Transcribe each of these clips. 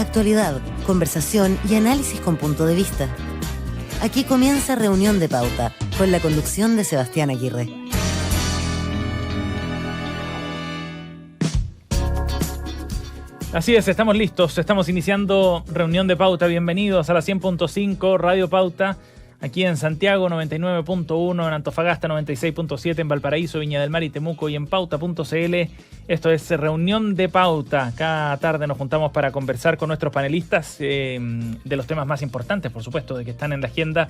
Actualidad, conversación y análisis con punto de vista. Aquí comienza Reunión de Pauta, con la conducción de Sebastián Aguirre. Así es, estamos listos, estamos iniciando Reunión de Pauta. Bienvenidos a la 100.5 Radio Pauta, aquí en Santiago 99.1, en Antofagasta 96.7, en Valparaíso, Viña del Mar y Temuco y en pauta.cl. Esto es Reunión de Pauta. Cada tarde nos juntamos para conversar con nuestros panelistas de los temas más importantes, por supuesto, de que están en la agenda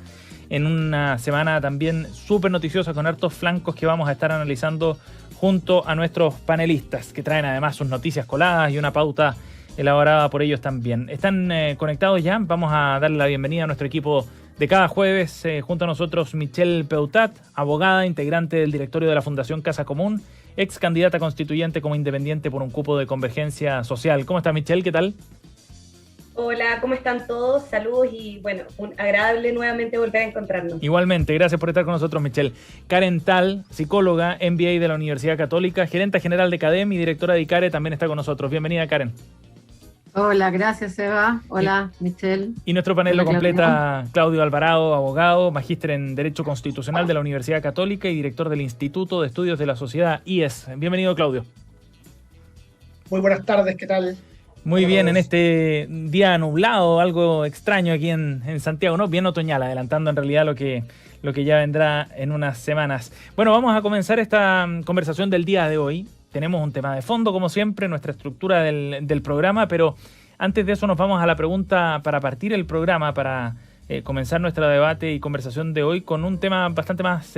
en una semana también súper noticiosa con hartos flancos que vamos a estar analizando junto a nuestros panelistas, que traen además sus noticias coladas y una pauta elaborada por ellos también. ¿Están conectados ya? Vamos a darle la bienvenida a nuestro equipo de cada jueves. Junto a nosotros Michelle Peutat, abogada, integrante del directorio de la Fundación Casa Común, ex candidata constituyente como independiente por un cupo de Convergencia Social. ¿Cómo estás, Michelle? ¿Qué tal? Hola, ¿cómo están todos? Saludos y bueno, agradable nuevamente volver a encontrarnos. Igualmente, gracias por estar con nosotros, Michelle. Karen Tal, psicóloga, MBA de la Universidad Católica, gerenta general de CADEM y directora de ICARE, también está con nosotros. Bienvenida, Karen. Hola, gracias, Eva. Hola, Michelle. Y nuestro panel lo completa Claudio Alvarado, abogado, magíster en Derecho Constitucional de la Universidad Católica y director del Instituto de Estudios de la Sociedad, IES. Bienvenido, Claudio. Muy buenas tardes, ¿qué tal? Muy bien, en este día nublado, algo extraño aquí en Santiago, ¿no? Bien otoñal, adelantando en realidad lo que ya vendrá en unas semanas. Bueno, vamos a comenzar esta conversación del día de hoy. Tenemos un tema de fondo, como siempre, nuestra estructura del programa, pero antes de eso nos vamos a la pregunta para partir el programa, para comenzar nuestro debate y conversación de hoy con un tema bastante más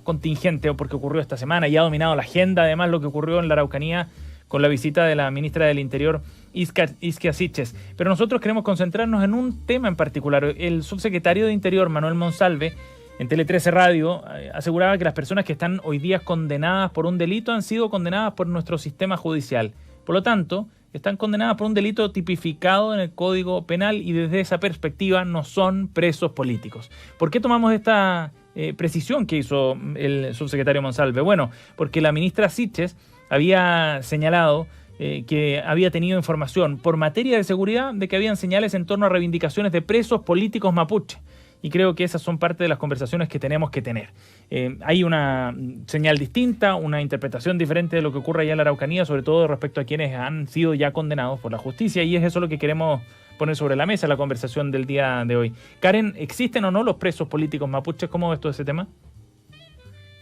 contingente, porque ocurrió esta semana y ha dominado la agenda, además, lo que ocurrió en la Araucanía con la visita de la ministra del Interior, Isquia Siches. Pero nosotros queremos concentrarnos en un tema en particular. El subsecretario de Interior, Manuel Monsalve, en Tele 13 Radio, aseguraba que las personas que están hoy día condenadas por un delito han sido condenadas por nuestro sistema judicial. Por lo tanto, están condenadas por un delito tipificado en el Código Penal y desde esa perspectiva no son presos políticos. ¿Por qué tomamos esta precisión que hizo el subsecretario Monsalve? Bueno, porque la ministra Siches había señalado que había tenido información por materia de seguridad de que habían señales en torno a reivindicaciones de presos políticos mapuche. Y creo que esas son parte de las conversaciones que tenemos que tener. Hay una señal distinta, una interpretación diferente de lo que ocurre allá en la Araucanía, sobre todo respecto a quienes han sido ya condenados por la justicia, y es eso lo que queremos poner sobre la mesa en la conversación del día de hoy. Karen, ¿existen o no los presos políticos mapuches? ¿Cómo ves todo ese tema?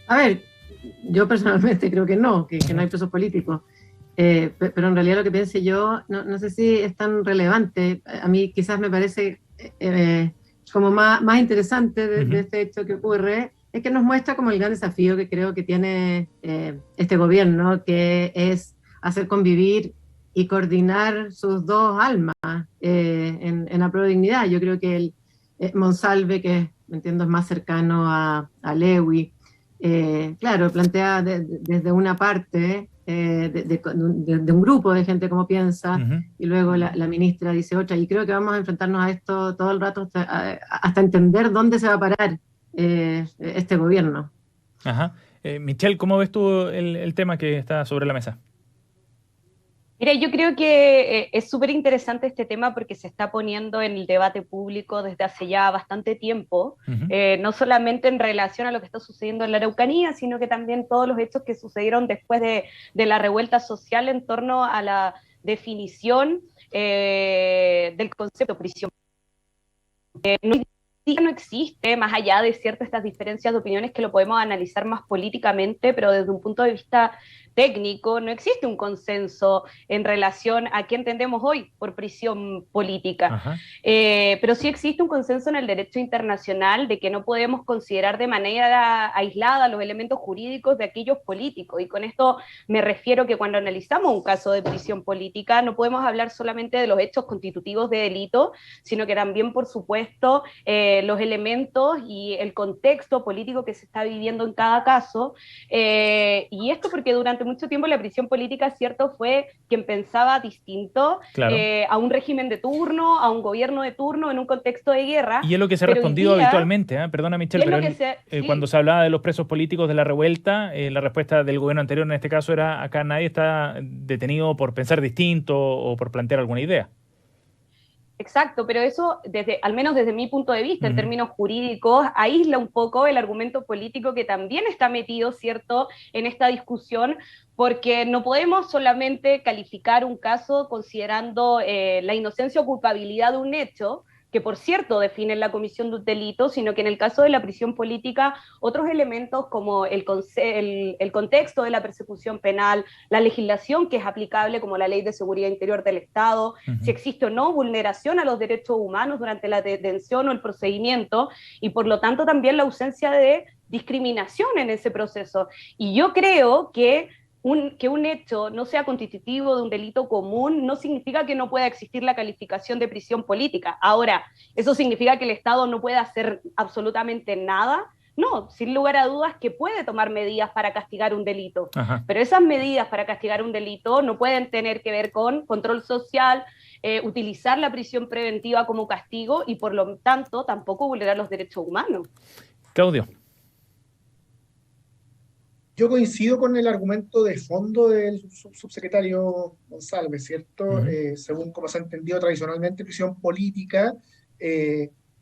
A ver, yo personalmente creo que no hay presos políticos. Pero en realidad lo que pienso yo, no sé si es tan relevante. A mí quizás me parece como más interesante de este hecho que ocurre, es que nos muestra como el gran desafío que creo que tiene este gobierno, que es hacer convivir y coordinar sus dos almas en la prodignidad. Yo creo que el Monsalve, que me entiendo es más cercano a Lewy, claro, plantea desde una parte de un grupo de gente como piensa, y luego la ministra dice otra, y creo que vamos a enfrentarnos a esto todo el rato hasta entender dónde se va a parar este gobierno. Ajá. Michelle, ¿cómo ves tú el tema que está sobre la mesa? Mira, yo creo que es súper interesante este tema porque se está poniendo en el debate público desde hace ya bastante tiempo, no solamente en relación a lo que está sucediendo en la Araucanía, sino que también todos los hechos que sucedieron después de la revuelta social en torno a la definición del concepto de prisión. No existe, más allá de ciertas estas diferencias de opiniones que lo podemos analizar más políticamente, pero desde un punto de vista técnico, no existe un consenso en relación a qué entendemos hoy por prisión política. Pero sí existe un consenso en el derecho internacional de que no podemos considerar de manera aislada los elementos jurídicos de aquellos políticos. Y con esto me refiero que cuando analizamos un caso de prisión política, no podemos hablar solamente de los hechos constitutivos de delito, sino que también, por supuesto, los elementos y el contexto político que se está viviendo en cada caso. Y esto porque durante mucho tiempo la prisión política, cierto, fue quien pensaba distinto, claro, a un régimen de turno, a un gobierno de turno en un contexto de guerra. Y es lo que se ha respondido habitualmente, perdona Michelle, pero cuando se hablaba de los presos políticos de la revuelta, la respuesta del gobierno anterior en este caso era: acá nadie está detenido por pensar distinto o por plantear alguna idea. Exacto, pero eso, al menos desde mi punto de vista, en términos jurídicos, aísla un poco el argumento político que también está metido, ¿cierto?, en esta discusión, porque no podemos solamente calificar un caso considerando la inocencia o culpabilidad de un hecho, que por cierto definen la comisión de un delito, sino que en el caso de la prisión política, otros elementos como el contexto de la persecución penal, la legislación que es aplicable como la Ley de Seguridad Interior del Estado, si existe o no vulneración a los derechos humanos durante la detención o el procedimiento, y por lo tanto también la ausencia de discriminación en ese proceso. Y yo creo que un hecho no sea constitutivo de un delito común no significa que no pueda existir la calificación de prisión política. Ahora, ¿eso significa que el Estado no puede hacer absolutamente nada? No, sin lugar a dudas que puede tomar medidas para castigar un delito. Ajá. Pero esas medidas para castigar un delito no pueden tener que ver con control social, utilizar la prisión preventiva como castigo y por lo tanto tampoco vulnerar los derechos humanos. Claudio. Yo coincido con el argumento de fondo del subsecretario González, ¿cierto? Según como se ha entendido tradicionalmente, prisión política,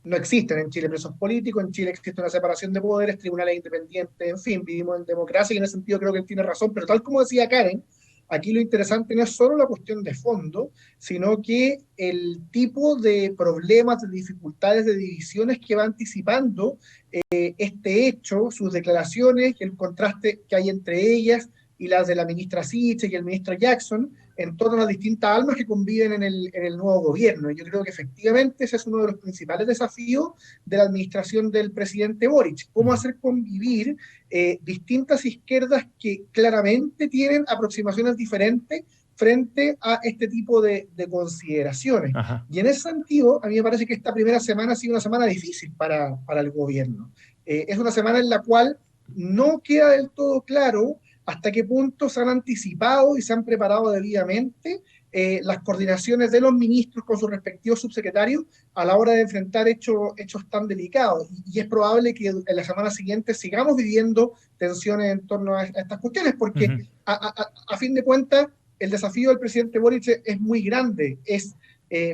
no existen en Chile presos políticos, en Chile existe una separación de poderes, tribunales independientes, en fin, vivimos en democracia y en ese sentido creo que él tiene razón, pero tal como decía Karen, aquí lo interesante no es solo la cuestión de fondo, sino que el tipo de problemas, de dificultades, de divisiones que va anticipando este hecho, sus declaraciones, el contraste que hay entre ellas y las de la ministra Sichel y el ministro Jackson, en torno a las distintas almas que conviven en el nuevo gobierno. Y yo creo que efectivamente ese es uno de los principales desafíos de la administración del presidente Boric. Cómo hacer convivir distintas izquierdas que claramente tienen aproximaciones diferentes frente a este tipo de consideraciones. Ajá. Y en ese sentido, a mí me parece que esta primera semana ha sido una semana difícil para el gobierno. Es una semana en la cual no queda del todo claro hasta qué punto se han anticipado y se han preparado debidamente las coordinaciones de los ministros con sus respectivos subsecretarios a la hora de enfrentar hechos tan delicados. Y es probable que en la semana siguiente sigamos viviendo tensiones en torno a estas cuestiones, porque a fin de cuentas, el desafío del presidente Boric es muy grande.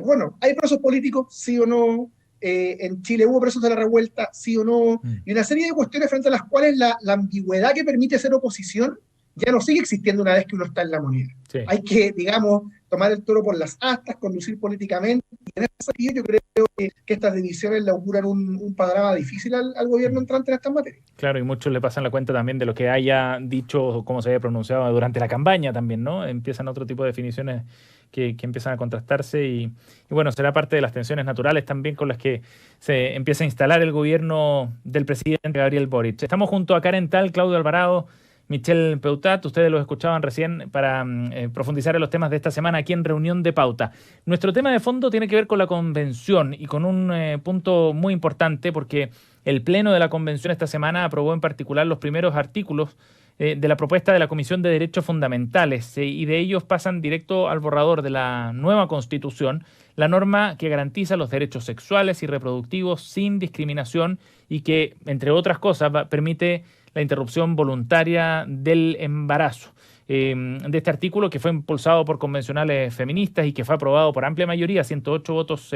Bueno, ¿hay presos políticos? Sí o no. En Chile hubo presos de la revuelta, sí o no, y una serie de cuestiones frente a las cuales la ambigüedad que permite ser oposición ya no sigue existiendo una vez que uno está en la moneda. Sí. Hay que, digamos, tomar el toro por las astas, conducir políticamente, y en ese sentido yo creo que estas divisiones le auguran un panorama difícil al gobierno entrante en estas materias. Claro, y muchos le pasan la cuenta también de lo que haya dicho o cómo se haya pronunciado durante la campaña también, ¿no? Empiezan otro tipo de definiciones que empiezan a contrastarse y bueno, será parte de las tensiones naturales también con las que se empieza a instalar el gobierno del presidente Gabriel Boric. Estamos junto a Karen Tal, Claudio Alvarado, Michelle Peutat, ustedes los escuchaban recién para profundizar en los temas de esta semana aquí en Reunión de Pauta. Nuestro tema de fondo tiene que ver con la convención y con un punto muy importante porque el Pleno de la Convención esta semana aprobó en particular los primeros artículos de la propuesta de la Comisión de Derechos Fundamentales y de ellos pasan directo al borrador de la nueva Constitución, la norma que garantiza los derechos sexuales y reproductivos sin discriminación y que, entre otras cosas, permite la interrupción voluntaria del embarazo. De este artículo que fue impulsado por convencionales feministas y que fue aprobado por amplia mayoría, 108 votos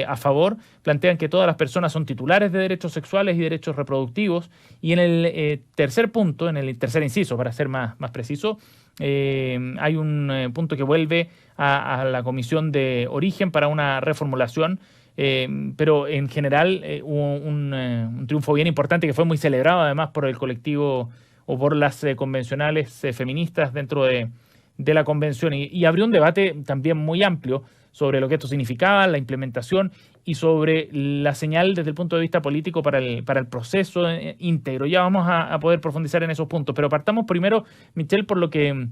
a favor, plantean que todas las personas son titulares de derechos sexuales y derechos reproductivos. Y en el tercer punto, en el tercer inciso, para ser más preciso, hay un punto que vuelve a la Comisión de Origen para una reformulación. Pero en general hubo un triunfo bien importante que fue muy celebrado además por el colectivo o por las convencionales feministas dentro de la convención y abrió un debate también muy amplio sobre lo que esto significaba, la implementación y sobre la señal desde el punto de vista político para el proceso íntegro. Ya vamos a poder profundizar en esos puntos, pero partamos primero, Michelle, por lo que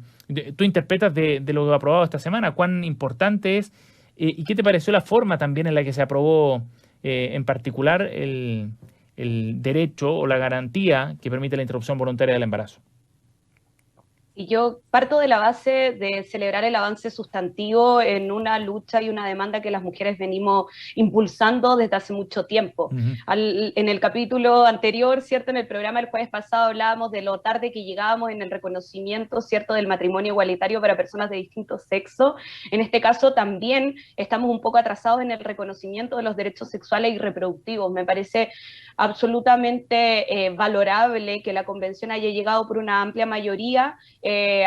tú interpretas de lo aprobado esta semana. ¿Cuán importante es? ¿Y qué te pareció la forma también en la que se aprobó en particular el derecho o la garantía que permite la interrupción voluntaria del embarazo? Y yo parto de la base de celebrar el avance sustantivo en una lucha y una demanda que las mujeres venimos impulsando desde hace mucho tiempo. En el capítulo anterior, ¿cierto? En el programa del jueves pasado hablábamos de lo tarde que llegábamos en el reconocimiento, ¿cierto? Del matrimonio igualitario para personas de distinto sexo. En este caso también estamos un poco atrasados en el reconocimiento de los derechos sexuales y reproductivos. Me parece absolutamente valorable que la convención haya llegado por una amplia mayoría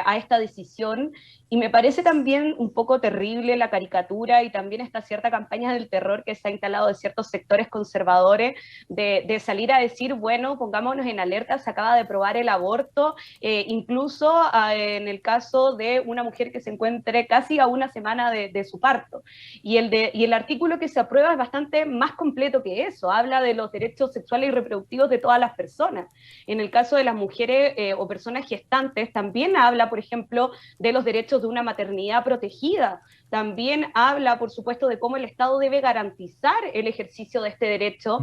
a esta decisión, y me parece también un poco terrible la caricatura y también esta cierta campaña del terror que se ha instalado de ciertos sectores conservadores de salir a decir, bueno, pongámonos en alerta, se acaba de aprobar el aborto, incluso en el caso de una mujer que se encuentre casi a una semana de su parto. Y el artículo que se aprueba es bastante más completo que eso, habla de los derechos sexuales y reproductivos de todas las personas. En el caso de las mujeres o personas gestantes, también habla, por ejemplo, de los derechos de una maternidad protegida. También habla, por supuesto, de cómo el Estado debe garantizar el ejercicio de este derecho,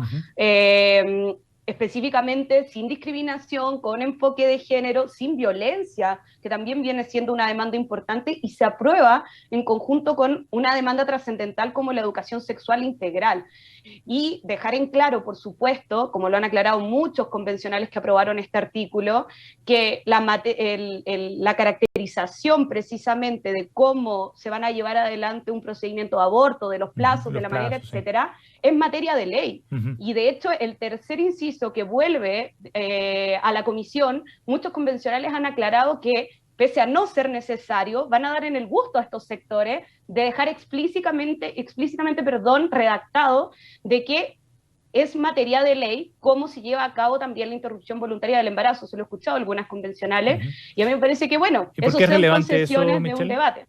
específicamente sin discriminación, con enfoque de género, sin violencia, que también viene siendo una demanda importante y se aprueba en conjunto con una demanda trascendental como la educación sexual integral. Y dejar en claro, por supuesto, como lo han aclarado muchos convencionales que aprobaron este artículo, que la caracterización precisamente de cómo se van a llevar adelante un procedimiento de aborto, de los plazos, de la manera, etcétera, es materia de ley. Y de hecho, el tercer inciso que vuelve a la comisión, muchos convencionales han aclarado que, pese a no ser necesario, van a dar en el gusto a estos sectores de dejar explícitamente, redactado de que es materia de ley cómo se lleva a cabo también la interrupción voluntaria del embarazo. Se lo he escuchado en algunas convencionales, y a mí me parece que, bueno, eso son concesiones de un debate.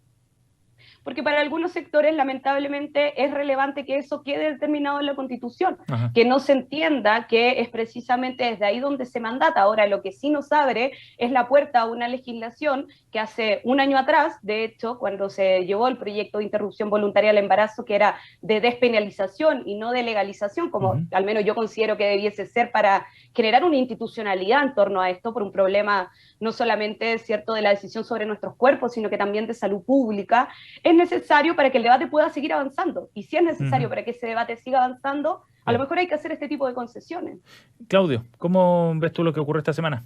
Porque para algunos sectores, lamentablemente, es relevante que eso quede determinado en la Constitución, que no se entienda que es precisamente desde ahí donde se mandata. Ahora, lo que sí nos abre es la puerta a una legislación que hace un año atrás, de hecho, cuando se llevó el proyecto de interrupción voluntaria del embarazo, que era de despenalización y no de legalización, como al menos yo considero que debiese ser, para generar una institucionalidad en torno a esto, por un problema no solamente, ¿cierto?, de la decisión sobre nuestros cuerpos, sino que también de salud pública. Es necesario para que el debate pueda seguir avanzando. Y si es necesario para que ese debate siga avanzando, a lo mejor hay que hacer este tipo de concesiones. Claudio, ¿cómo ves tú lo que ocurre esta semana?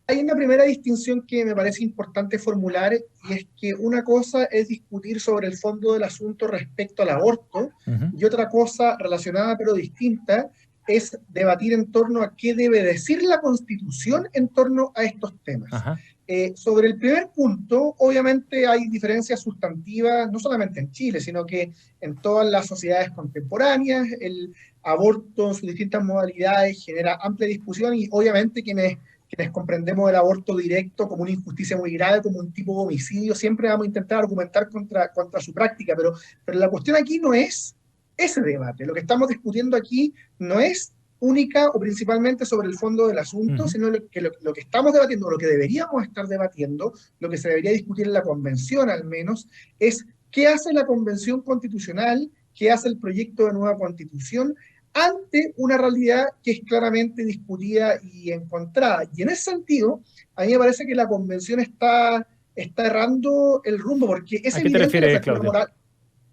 Hay una primera distinción que me parece importante formular, y es que una cosa es discutir sobre el fondo del asunto respecto al aborto, y otra cosa relacionada pero distinta es debatir en torno a qué debe decir la Constitución en torno a estos temas. Sobre el primer punto, obviamente hay diferencias sustantivas, no solamente en Chile, sino que en todas las sociedades contemporáneas. El aborto en sus distintas modalidades genera amplia discusión, y obviamente quienes comprendemos el aborto directo como una injusticia muy grave, como un tipo de homicidio, siempre vamos a intentar argumentar contra su práctica, pero la cuestión aquí no es ese debate. Lo que estamos discutiendo aquí no es única o principalmente sobre el fondo del asunto, sino lo que estamos debatiendo, lo que deberíamos estar debatiendo, lo que se debería discutir en la convención al menos, es qué hace la convención constitucional, qué hace el proyecto de nueva constitución ante una realidad que es claramente discutida y encontrada. Y en ese sentido, a mí me parece que la convención está errando el rumbo, porque es evidente. ¿A qué te refieres, Claudio? Moral.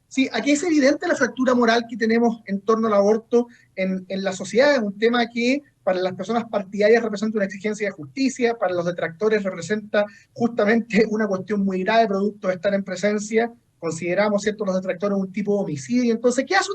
Sí, aquí es evidente la fractura moral que tenemos en torno al aborto en la sociedad. Es un tema que para las personas partidarias representa una exigencia de justicia, para los detractores representa justamente una cuestión muy grave producto de estar en presencia. Consideramos, ¿cierto?, los detractores un tipo de homicidio. Entonces, ¿qué hace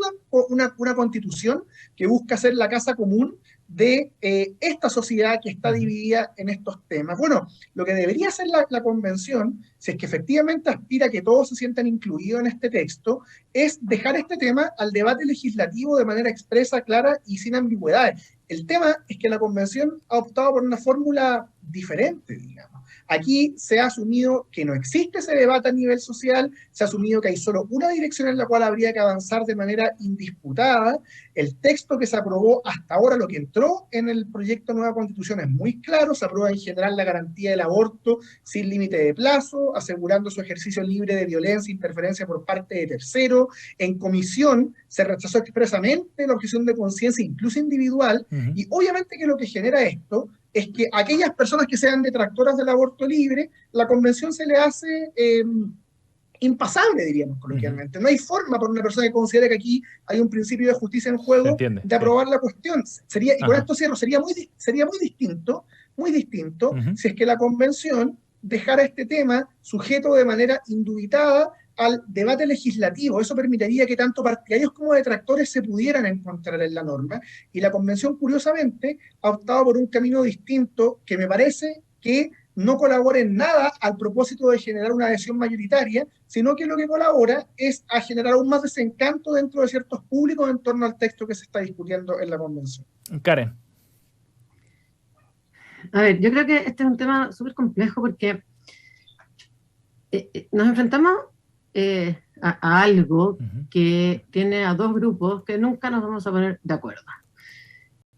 una constitución que busca ser la casa común de esta sociedad que está dividida en estos temas? Bueno, lo que debería hacer la convención, si es que efectivamente aspira a que todos se sientan incluidos en este texto, es dejar este tema al debate legislativo de manera expresa, clara y sin ambigüedades. El tema es que la convención ha optado por una fórmula diferente, digamos. Aquí se ha asumido que no existe ese debate a nivel social, se ha asumido que hay solo una dirección en la cual habría que avanzar de manera indisputada. El texto que se aprobó hasta ahora, lo que entró en el proyecto de nueva constitución es muy claro, se aprueba en general la garantía del aborto sin límite de plazo, asegurando su ejercicio libre de violencia e interferencia por parte de terceros. En comisión se rechazó expresamente la objeción de conciencia, incluso individual, y obviamente que lo que genera esto es que a aquellas personas que sean detractoras del aborto libre, la convención se le hace impasable, diríamos coloquialmente. No hay forma para una persona que considere que aquí hay un principio de justicia en juego de aprobar la cuestión. Y con esto cierro, sería muy distinto si es que la convención dejara este tema sujeto de manera indubitada al debate legislativo. Eso permitiría que tanto partidarios como detractores se pudieran encontrar en la norma, y la convención, curiosamente, ha optado por un camino distinto que me parece que no colabora en nada al propósito de generar una adhesión mayoritaria, sino que lo que colabora es a generar aún más desencanto dentro de ciertos públicos en torno al texto que se está discutiendo en la convención. Karen. A ver, yo creo que este es un tema súper complejo porque nos enfrentamos a algo que tiene a dos grupos que nunca nos vamos a poner de acuerdo.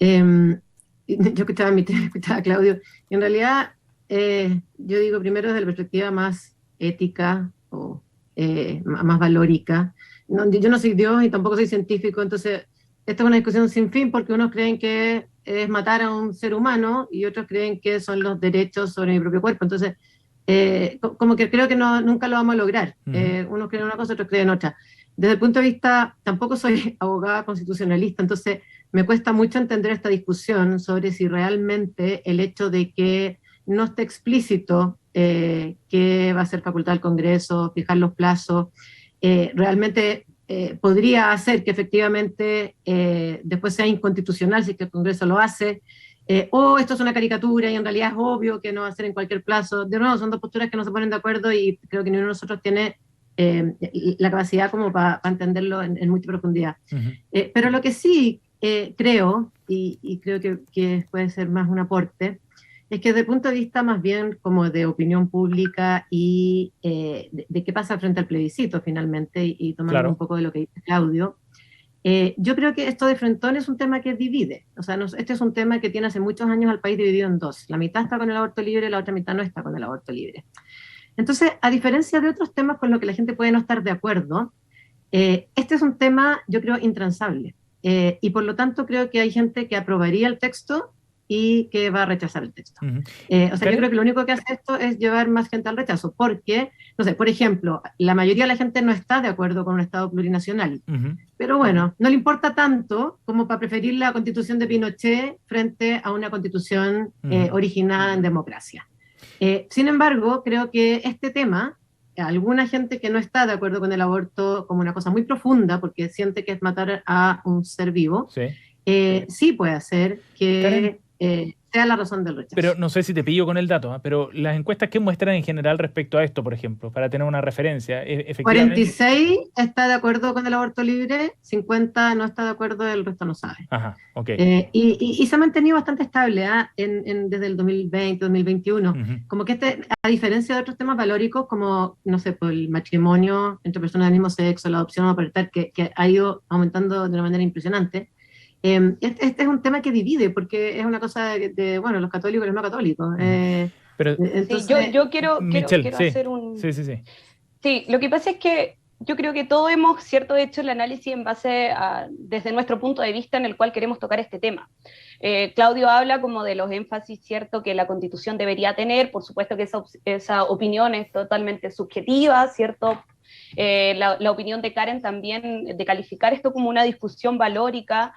Yo escuchaba a Claudio, y en realidad yo digo primero desde la perspectiva más ética o más valórica. Yo no soy Dios y tampoco soy científico, entonces esta es una discusión sin fin porque unos creen que es matar a un ser humano y otros creen que son los derechos sobre mi propio cuerpo. Entonces, como que creo que nunca lo vamos a lograr. Unos creen una cosa, otros creen otra. Desde el punto de vista, tampoco soy abogada constitucionalista, entonces me cuesta mucho entender esta discusión sobre si realmente el hecho de que no esté explícito que va a ser facultad del Congreso, fijar los plazos, realmente podría hacer que efectivamente después sea inconstitucional si es que el Congreso lo hace, o esto es una caricatura y en realidad es obvio que no va a ser en cualquier plazo. De nuevo, son dos posturas que no se ponen de acuerdo y creo que ninguno de nosotros tiene la capacidad como para entenderlo en mucha profundidad. Pero lo que sí creo, y creo que puede ser más un aporte, es que desde el punto de vista más bien como de opinión pública y de qué pasa frente al plebiscito finalmente, y tomando un poco de lo que dice Claudio, yo creo que esto de frentón es un tema que divide. O sea, este es un tema que tiene hace muchos años al país dividido en dos. La mitad está con el aborto libre y la otra mitad no está con el aborto libre. Entonces, a diferencia de otros temas con los que la gente puede no estar de acuerdo, este es un tema, yo creo, intransable. Y por lo tanto creo que hay gente que aprobaría el texto y que va a rechazar el texto. O sea, yo creo que lo único que hace esto es llevar más gente al rechazo, porque, no sé, por ejemplo, la mayoría de la gente no está de acuerdo con un Estado plurinacional, pero bueno, no le importa tanto como para preferir la Constitución de Pinochet frente a una Constitución originada en democracia. Sin embargo, creo que este tema, alguna gente que no está de acuerdo con el aborto como una cosa muy profunda, porque siente que es matar a un ser vivo, sí puede hacer que sea la razón del rechazo. Pero no sé si te pillo con el dato, pero las encuestas que muestran en general respecto a esto, por ejemplo, para tener una referencia, efectivamente... 46 está de acuerdo con el aborto libre, 50 no está de acuerdo, el resto no sabe. Ajá, ok. Y se ha mantenido bastante estable desde el 2020, 2021. Como que a diferencia de otros temas valóricos, como, no sé, por el matrimonio entre personas del mismo sexo, la adopción o parental, que ha ido aumentando de una manera impresionante, este es un tema que divide, porque es una cosa de bueno, los católicos y los no católicos. Pero, entonces, sí, yo quiero hacer un... Sí, lo que pasa es que yo creo que todos hemos, cierto, hecho el análisis en base a, desde nuestro punto de vista en el cual queremos tocar este tema. Claudio habla como de los énfasis, cierto, que la Constitución debería tener, por supuesto que esa opinión es totalmente subjetiva, cierto. La opinión de Karen también, de calificar esto como una discusión valórica,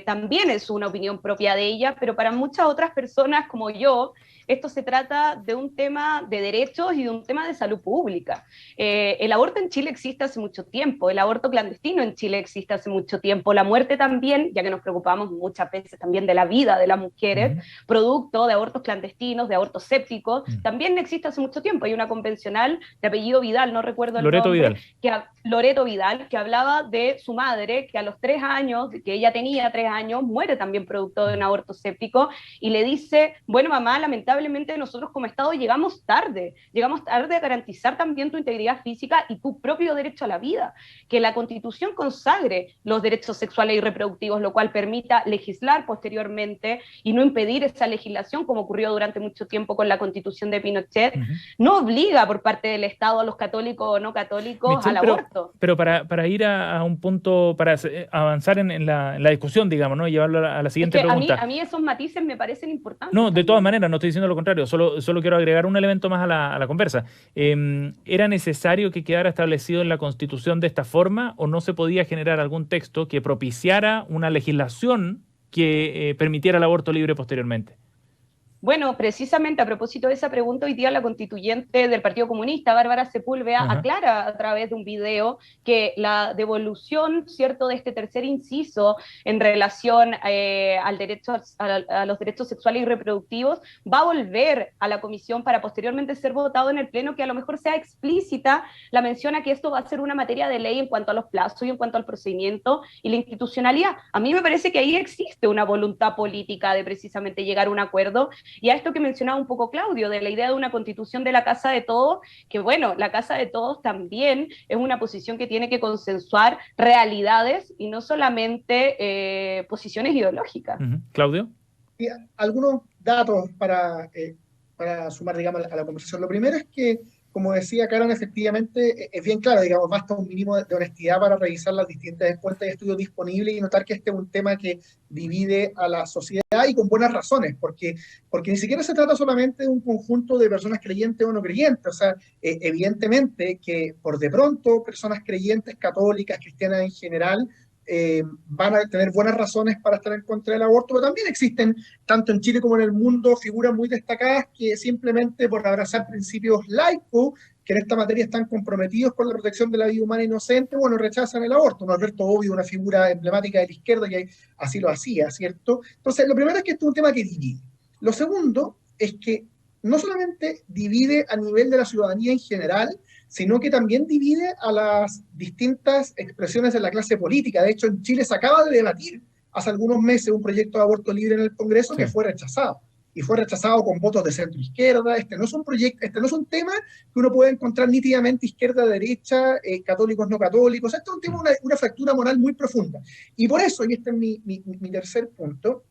también es una opinión propia de ella, pero para muchas otras personas como yo, esto se trata de un tema de derechos y de un tema de salud pública. El aborto en Chile existe hace mucho tiempo, el aborto clandestino en Chile existe hace mucho tiempo, la muerte también, ya que nos preocupamos muchas veces también de la vida de las mujeres, producto de abortos clandestinos, de abortos sépticos, también existe hace mucho tiempo. Hay una convencional de apellido Vidal, no recuerdo el nombre, Loreto Vidal, que hablaba de su madre, que a los 3 años, que ella tenía 3 años, muere también producto de un aborto séptico, y le dice, bueno, mamá, lamentablemente nosotros como Estado llegamos tarde a garantizar también tu integridad física y tu propio derecho a la vida, que la Constitución consagre los derechos sexuales y reproductivos, lo cual permita legislar posteriormente y no impedir esa legislación, como ocurrió durante mucho tiempo con la Constitución de Pinochet, no obliga por parte del Estado a los católicos o no católicos católicos Michelle, al aborto. Pero para ir a un punto, para avanzar en la discusión, digamos, ¿no? Y llevarlo a la siguiente pregunta. A mí esos matices me parecen importantes. No, de también. todas maneras, no estoy diciendo lo contrario, solo quiero agregar un elemento más a la conversa. ¿Era necesario que quedara establecido en la Constitución de esta forma o no se podía generar algún texto que propiciara una legislación que permitiera el aborto libre posteriormente? Bueno, precisamente a propósito de esa pregunta, hoy día la constituyente del Partido Comunista, Bárbara Sepúlveda, aclara a través de un video que la devolución, ¿cierto?, de este tercer inciso en relación al derecho a los derechos sexuales y reproductivos va a volver a la comisión para posteriormente ser votado en el Pleno, que a lo mejor sea explícita la mención a que esto va a ser una materia de ley en cuanto a los plazos y en cuanto al procedimiento y la institucionalidad. A mí me parece que ahí existe una voluntad política de precisamente llegar a un acuerdo. Y a esto que mencionaba un poco Claudio, de la idea de una constitución de la casa de todos, que bueno, la casa de todos también es una posición que tiene que consensuar realidades y no solamente posiciones ideológicas. Claudio. Y algunos datos para sumar, digamos, a la conversación. Lo primero es que, como decía Karen, efectivamente es bien claro, digamos, basta un mínimo de honestidad para revisar las distintas encuestas y estudios disponibles y notar que este es un tema que divide a la sociedad y con buenas razones, porque ni siquiera se trata solamente de un conjunto de personas creyentes o no creyentes, o sea, evidentemente que por de pronto personas creyentes, católicas, cristianas en general, van a tener buenas razones para estar en contra del aborto, pero también existen, tanto en Chile como en el mundo, figuras muy destacadas que simplemente por abrazar principios laicos, que en esta materia están comprometidos con la protección de la vida humana inocente, bueno, rechazan el aborto. Norberto Bobbio, una figura emblemática de la izquierda que así lo hacía, ¿cierto? Entonces, lo primero es que esto es un tema que divide. Lo segundo es que no solamente divide a nivel de la ciudadanía en general, sino que también divide a las distintas expresiones de la clase política. De hecho, en Chile se acaba de debatir hace algunos meses un proyecto de aborto libre en el Congreso que fue rechazado. Y fue rechazado con votos de centro-izquierda. Este no es un tema que uno puede encontrar nítidamente izquierda-derecha, católicos no católicos. Este es un tema, una fractura moral muy profunda. Y por eso, y este es mi tercer punto,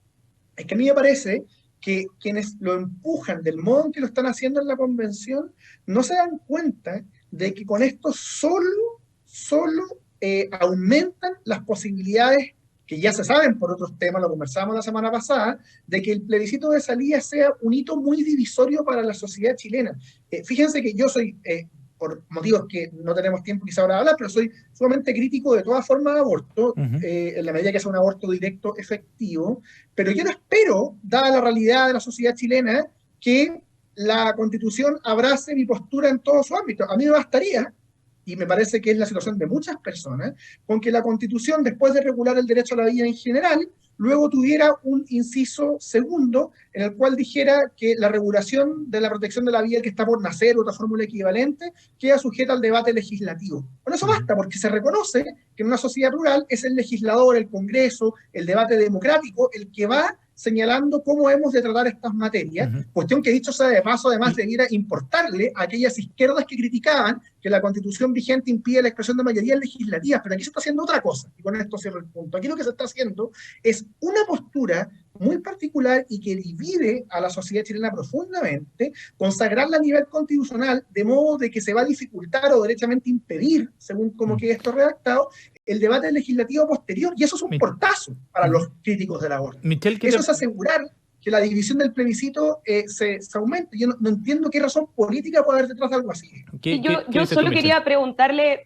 es que a mí me parece que quienes lo empujan del modo en que lo están haciendo en la convención no se dan cuenta de que con esto solo aumentan las posibilidades que ya se saben por otros temas, lo conversamos la semana pasada, de que el plebiscito de salida sea un hito muy divisorio para la sociedad chilena. Fíjense que yo soy, por motivos que no tenemos tiempo quizá ahora de hablar, pero soy sumamente crítico de toda forma de aborto, en la medida que sea un aborto directo efectivo, pero yo no espero, dada la realidad de la sociedad chilena, que la Constitución abrace mi postura en todo su ámbito. A mí me bastaría, y me parece que es la situación de muchas personas, con que la Constitución, después de regular el derecho a la vida en general, luego tuviera un inciso segundo en el cual dijera que la regulación de la protección de la vida que está por nacer o otra fórmula equivalente queda sujeta al debate legislativo. Con eso basta, porque se reconoce que en una sociedad plural es el legislador, el Congreso, el debate democrático, el que va señalando cómo hemos de tratar estas materias, cuestión que dicho sea de paso, además debiera importarle a aquellas izquierdas que criticaban que la Constitución vigente impide la expresión de mayorías legislativas, pero aquí se está haciendo otra cosa, y con esto cierro el punto. Aquí lo que se está haciendo es una postura muy particular y que divide a la sociedad chilena profundamente, consagrarla a nivel constitucional, de modo de que se va a dificultar o derechamente impedir, según como quede esto redactado, el debate legislativo posterior, y eso es un portazo para los críticos del aborto. Michelle, eso es asegurar que la división del plebiscito se aumente. Yo no entiendo qué razón política puede haber detrás de algo así. Yo solo quería preguntarle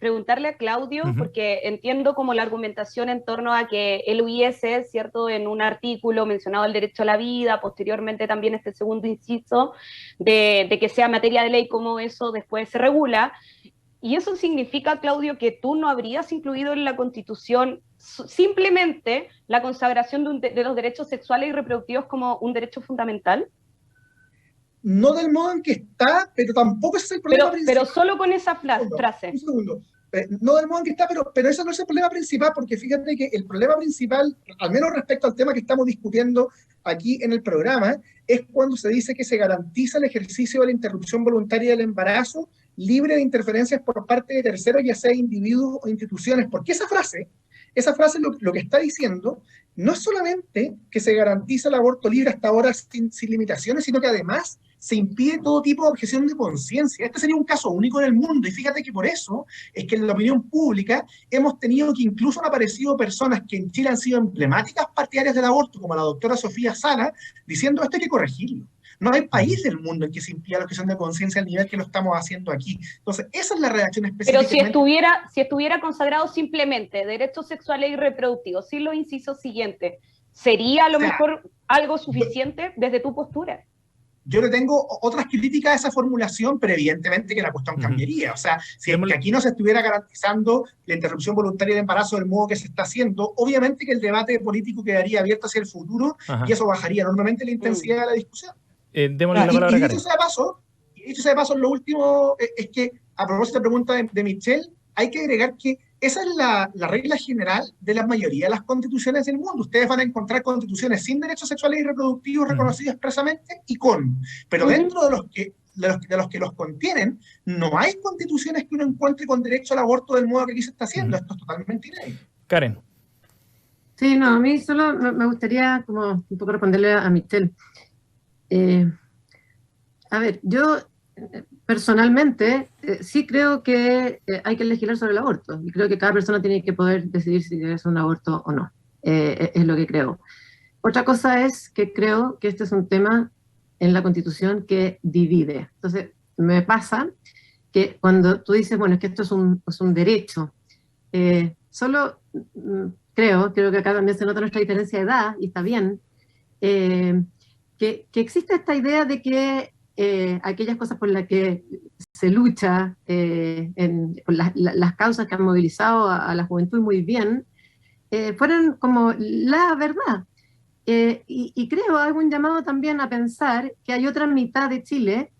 a Claudio, porque entiendo como la argumentación en torno a que él hubiese, ¿cierto?, en un artículo mencionado el derecho a la vida, posteriormente también este segundo inciso, de que sea materia de ley como eso después se regula. Y eso significa, Claudio, que tú no habrías incluido en la Constitución simplemente la consagración de los derechos sexuales y reproductivos como un derecho fundamental. No del modo en que está, pero tampoco ese es el problema principal. Pero solo con esa frase. Un segundo. No del modo en que está, pero ese no es el problema principal, porque fíjate que el problema principal, al menos respecto al tema que estamos discutiendo aquí en el programa, es cuando se dice que se garantiza el ejercicio de la interrupción voluntaria del embarazo libre de interferencias por parte de terceros, ya sea individuos o instituciones, porque esa frase esa frase lo que está diciendo no es solamente que se garantiza el aborto libre hasta ahora sin limitaciones, sino que además se impide todo tipo de objeción de conciencia. Este sería un caso único en el mundo, y fíjate que por eso es que en la opinión pública hemos tenido que incluso han aparecido personas que en Chile han sido emblemáticas partidarias del aborto, como la doctora Sofía Sala, diciendo esto hay que corregirlo. No hay país del mundo en que se impida la objeción de conciencia al nivel que lo estamos haciendo aquí. Entonces, esa es la reacción específica. Pero si estuviera consagrado simplemente derechos sexuales y reproductivos, sin los incisos siguientes, ¿sería a lo mejor algo suficiente desde tu postura? Yo le tengo otras críticas a esa formulación, pero evidentemente que la cuestión cambiaría. O sea, si es que aquí no se estuviera garantizando la interrupción voluntaria de embarazo del modo que se está haciendo, obviamente que el debate político quedaría abierto hacia el futuro. Ajá. Y eso bajaría enormemente la intensidad de la discusión. Démosle la palabra a Karen. Dicho sea de paso, lo último es que, a propósito de la pregunta de Michelle, hay que agregar que esa es la regla general de la mayoría de las constituciones del mundo. Ustedes van a encontrar constituciones sin derechos sexuales y reproductivos reconocidos expresamente y con. Pero dentro de los que los contienen, no hay constituciones que uno encuentre con derecho al aborto del modo que aquí se está haciendo. Esto es totalmente inédito. Karen. Sí, no, a mí solo me gustaría como un poco responderle a Michelle. A ver, yo personalmente sí creo que hay que legislar sobre el aborto, y creo que cada persona tiene que poder decidir si quiere hacer un aborto o no, es lo que creo. Otra cosa es que creo que este es un tema en la Constitución que divide. Entonces, me pasa que cuando tú dices, bueno, es que esto es un derecho, solo creo que acá también se nota nuestra diferencia de edad, y está bien, que existe esta idea de que aquellas cosas por las que se lucha, por las causas que han movilizado a la juventud muy bien, fueran como la verdad. Y creo, hago un llamado también a pensar que hay otra mitad de Chile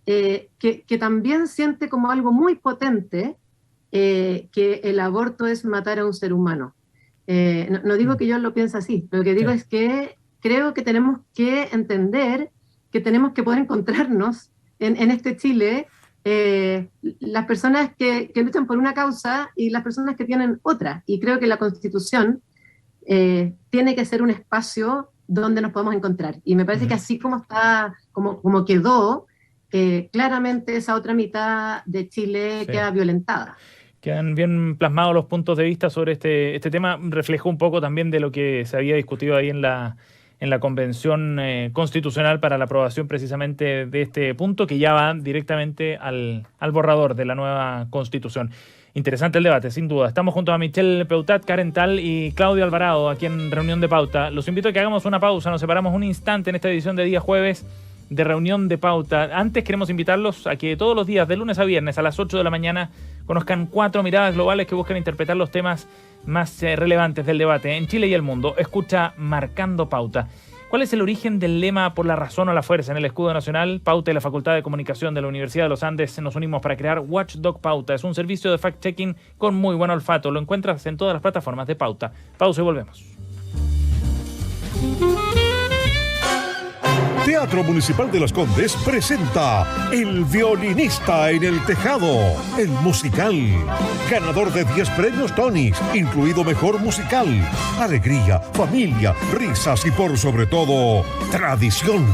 que también siente como algo muy potente que el aborto es matar a un ser humano. No digo que yo lo piense así, lo que digo es que creo que tenemos que entender que tenemos que poder encontrarnos en este Chile, las personas que luchan por una causa y las personas que tienen otra. Y creo que la Constitución tiene que ser un espacio donde nos podamos encontrar. Y me parece que así como está, como quedó, claramente esa otra mitad de Chile queda violentada. Quedan bien plasmados los puntos de vista sobre este tema. Reflejó un poco también de lo que se había discutido ahí en la Convención Constitucional para la aprobación precisamente de este punto, que ya va directamente al borrador de la nueva Constitución. Interesante el debate, sin duda. Estamos junto a Michelle Peutat, Karen Tal y Claudio Alvarado aquí en Reunión de Pauta. Los invito a que hagamos una pausa, nos separamos un instante en esta edición de día jueves de Reunión de Pauta. Antes queremos invitarlos a que todos los días, de lunes a viernes, a las 8 de la mañana, conozcan 4 miradas globales que buscan interpretar los temas más relevantes del debate en Chile y el mundo. Escucha Marcando Pauta. ¿Cuál es el origen del lema por la razón o la fuerza en el escudo nacional? Pauta y la Facultad de Comunicación de la Universidad de los Andes nos unimos para crear Watchdog Pauta. Es un servicio de fact-checking con muy buen olfato. Lo encuentras en todas las plataformas de Pauta. Pausa y volvemos. Teatro Municipal de Las Condes presenta El Violinista en el Tejado, el musical. Ganador de 10 premios Tonys, incluido Mejor Musical. Alegría, familia, risas y por sobre todo, tradición.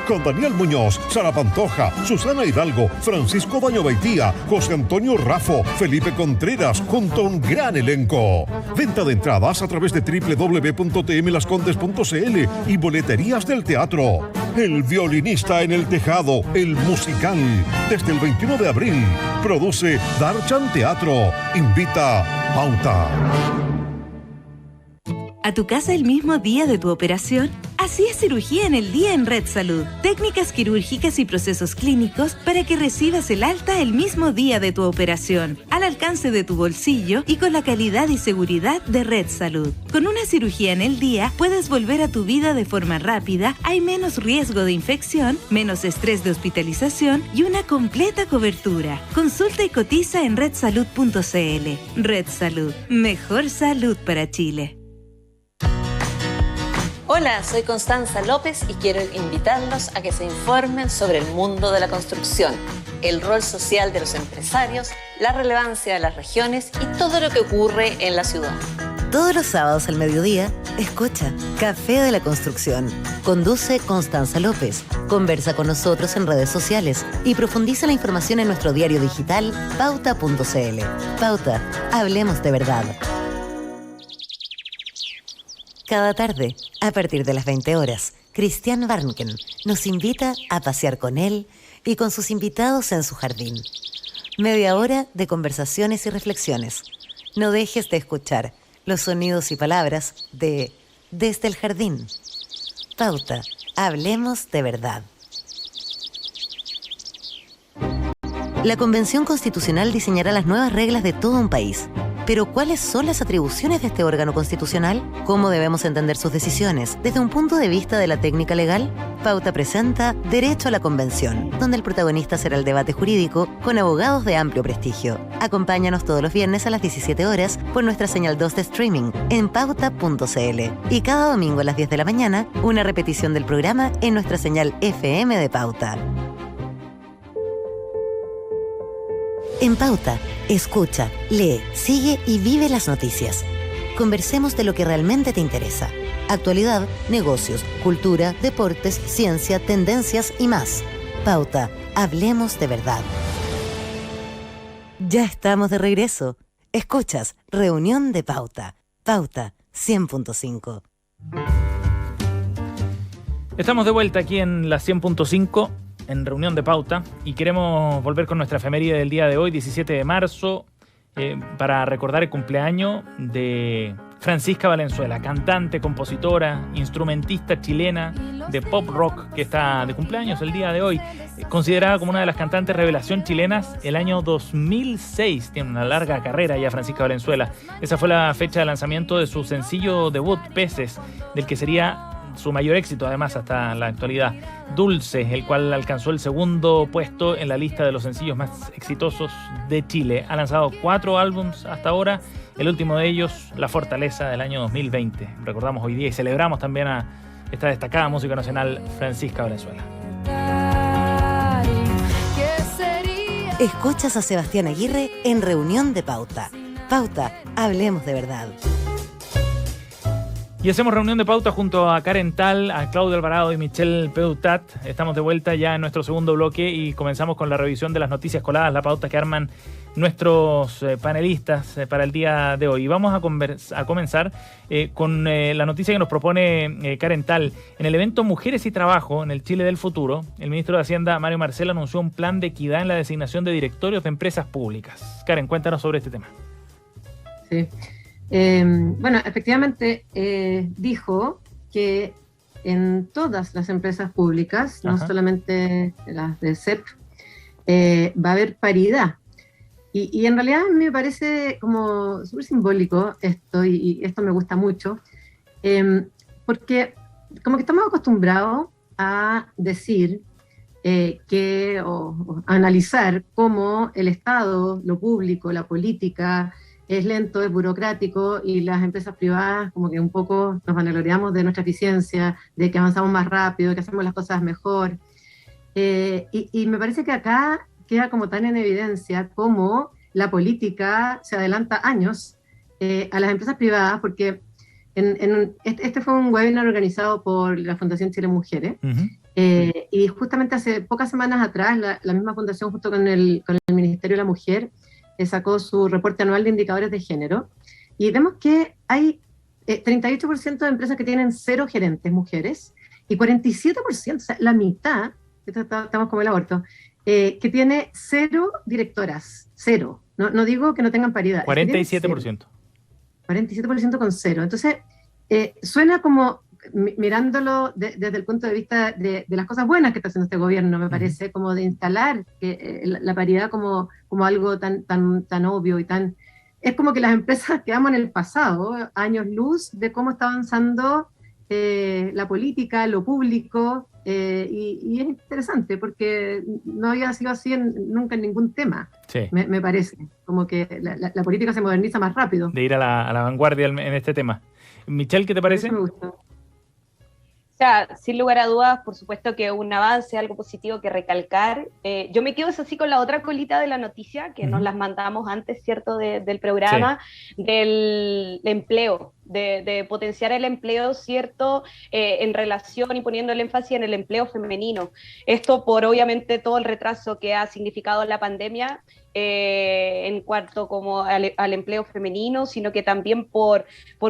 Con Daniel Muñoz, Sara Pantoja, Susana Hidalgo, Francisco Baño Baitía, José Antonio Raffo, Felipe Contreras, junto a un gran elenco. Venta de entradas a través de www.tmlascondes.cl y boleterías del teatro. El Violinista en el Tejado, el musical. Desde el 21 de abril. Produce Darchan Teatro. Invita Pauta. ¿A tu casa el mismo día de tu operación? Así es cirugía en el día en Red Salud. Técnicas quirúrgicas y procesos clínicos para que recibas el alta el mismo día de tu operación, al alcance de tu bolsillo y con la calidad y seguridad de Red Salud. Con una cirugía en el día puedes volver a tu vida de forma rápida, hay menos riesgo de infección, menos estrés de hospitalización y una completa cobertura. Consulta y cotiza en redsalud.cl. Red Salud. Mejor salud para Chile. Hola, soy Constanza López y quiero invitarlos a que se informen sobre el mundo de la construcción, el rol social de los empresarios, la relevancia de las regiones y todo lo que ocurre en la ciudad. Todos los sábados al mediodía, escucha Café de la Construcción. Conduce Constanza López. Conversa con nosotros en redes sociales y profundiza la información en nuestro diario digital pauta.cl. Pauta, hablemos de verdad. Cada tarde, a partir de las 20 horas, Christian Barnken nos invita a pasear con él y con sus invitados en su jardín. Media hora de conversaciones y reflexiones. No dejes de escuchar los sonidos y palabras de Desde el Jardín. Pauta, hablemos de verdad. La Convención Constitucional diseñará las nuevas reglas de todo un país. Pero ¿cuáles son las atribuciones de este órgano constitucional? ¿Cómo debemos entender sus decisiones? Desde un punto de vista de la técnica legal, Pauta presenta Derecho a la Convención, donde el protagonista será el debate jurídico con abogados de amplio prestigio. Acompáñanos todos los viernes a las 17 horas por nuestra señal 2 de streaming en pauta.cl. Y cada domingo a las 10 de la mañana, una repetición del programa en nuestra señal FM de Pauta. En Pauta, escucha, lee, sigue y vive las noticias. Conversemos de lo que realmente te interesa. Actualidad, negocios, cultura, deportes, ciencia, tendencias y más. Pauta, hablemos de verdad. Ya estamos de regreso. Escuchas Reunión de Pauta. Pauta 100.5. Estamos de vuelta aquí en la 100.5. En Reunión de Pauta, y queremos volver con nuestra efeméride del día de hoy, 17 de marzo, para recordar el cumpleaños de Francisca Valenzuela, cantante, compositora, instrumentista chilena de pop rock, que está de cumpleaños el día de hoy, considerada como una de las cantantes revelación chilenas el año 2006. Tiene una larga carrera ya Francisca Valenzuela. Esa fue la fecha de lanzamiento de su sencillo debut, Peces, del que sería su mayor éxito, además, hasta la actualidad, Dulce, el cual alcanzó el segundo puesto en la lista de los sencillos más exitosos de Chile. Ha lanzado 4 álbumes hasta ahora, el último de ellos, La Fortaleza, del año 2020. Recordamos hoy día y celebramos también a esta destacada música nacional, Francisca Valenzuela. Escuchas a Sebastián Aguirre en Reunión de Pauta. Pauta, hablemos de verdad. Y hacemos Reunión de Pauta junto a Karen Tal, a Claudio Alvarado y Michelle Peutat. Estamos de vuelta ya en nuestro segundo bloque y comenzamos con la revisión de las noticias coladas, la pauta que arman nuestros panelistas para el día de hoy. Y vamos a comenzar con la noticia que nos propone Karen Tal. En el evento Mujeres y Trabajo en el Chile del Futuro, el ministro de Hacienda, Mario Marcel, anunció un plan de equidad en la designación de directorios de empresas públicas. Karen, cuéntanos sobre este tema. Sí. Bueno, efectivamente dijo que en todas las empresas públicas, no solamente las de CEP, va a haber paridad. Y en realidad a mí me parece como súper simbólico esto, y esto me gusta mucho, porque como que estamos acostumbrados a decir o analizar cómo el Estado, lo público, la política, es lento, es burocrático, y las empresas privadas como que un poco nos vanagloriamos de nuestra eficiencia, de que avanzamos más rápido, que hacemos las cosas mejor. Y me parece que acá queda como tan en evidencia cómo la política se adelanta años a las empresas privadas, porque este fue un webinar organizado por la Fundación Chile Mujeres, y justamente hace pocas semanas atrás la misma fundación, junto con el Ministerio de la Mujer, sacó su reporte anual de indicadores de género, y vemos que hay 38% de empresas que tienen 0 gerentes mujeres, y 47%, o sea, la mitad, estamos como el aborto, que tiene 0 directoras, 0. No digo que no tengan paridad. 47%. 47% con 0. Entonces, suena como, mirándolo desde el punto de vista de las cosas buenas que está haciendo este gobierno, me parece, como de instalar la paridad como algo tan obvio y tan... Es como que las empresas quedamos en el pasado, años luz de cómo está avanzando la política, lo público, y es interesante porque no había sido así nunca en ningún tema, sí. me parece, como que la política se moderniza más rápido. De ir a la vanguardia en este tema. Michelle, ¿qué te parece? Me gusta. sea, sin lugar a dudas, por supuesto que un avance, algo positivo que recalcar. Yo me quedo eso sí con la otra colita de la noticia, que nos las mandamos antes, ¿cierto?, del programa, del empleo, de potenciar el empleo, ¿cierto?, en relación y poniendo el énfasis en el empleo femenino. Esto por obviamente todo el retraso que ha significado la pandemia, en cuanto como al empleo femenino, sino que también por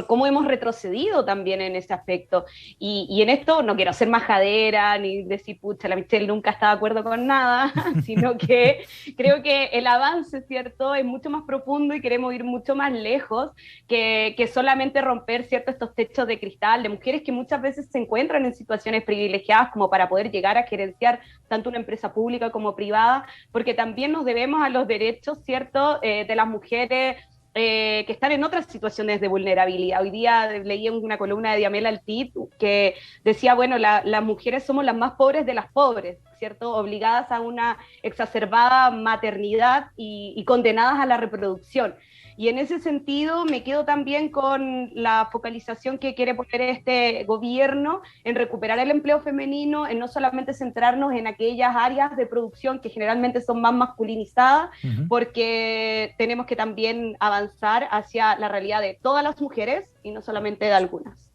cómo hemos retrocedido también en ese aspecto. Y en esto no quiero ser majadera ni decir, pucha, la Michelle nunca está de acuerdo con nada, sino que creo que el avance, ¿cierto?, es mucho más profundo y queremos ir mucho más lejos que solamente romper, ¿cierto?, estos techos de cristal de mujeres que muchas veces se encuentran en situaciones privilegiadas como para poder llegar a gerenciar tanto una empresa pública como privada, porque también nos debemos a los derechos, ¿cierto?, de las mujeres que están en otras situaciones de vulnerabilidad. Hoy día leí una columna de Diamela Altit que decía, bueno, las mujeres somos las más pobres de las pobres, ¿cierto?, obligadas a una exacerbada maternidad y condenadas a la reproducción. Y en ese sentido me quedo también con la focalización que quiere poner este gobierno en recuperar el empleo femenino, en no solamente centrarnos en aquellas áreas de producción que generalmente son más masculinizadas, porque tenemos que también avanzar hacia la realidad de todas las mujeres y no solamente de algunas.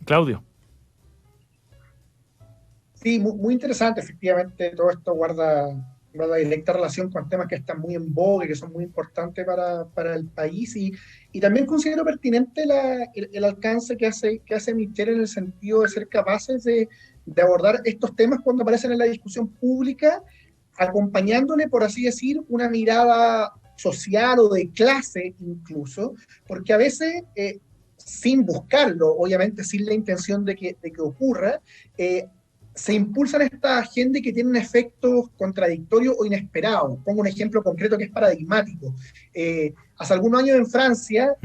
Claudio. Sí, muy interesante, efectivamente, todo esto guarda directa relación con temas que están muy en boga y que son muy importantes para el país, y también considero pertinente el alcance que hace Michelle en el sentido de ser capaces de abordar estos temas cuando aparecen en la discusión pública, acompañándole, por así decir, una mirada social o de clase incluso, porque a veces, sin buscarlo, obviamente sin la intención de que ocurra, se impulsan estas agendas que tienen efectos contradictorios o inesperados. Pongo un ejemplo concreto que es paradigmático. Hace algunos años en Francia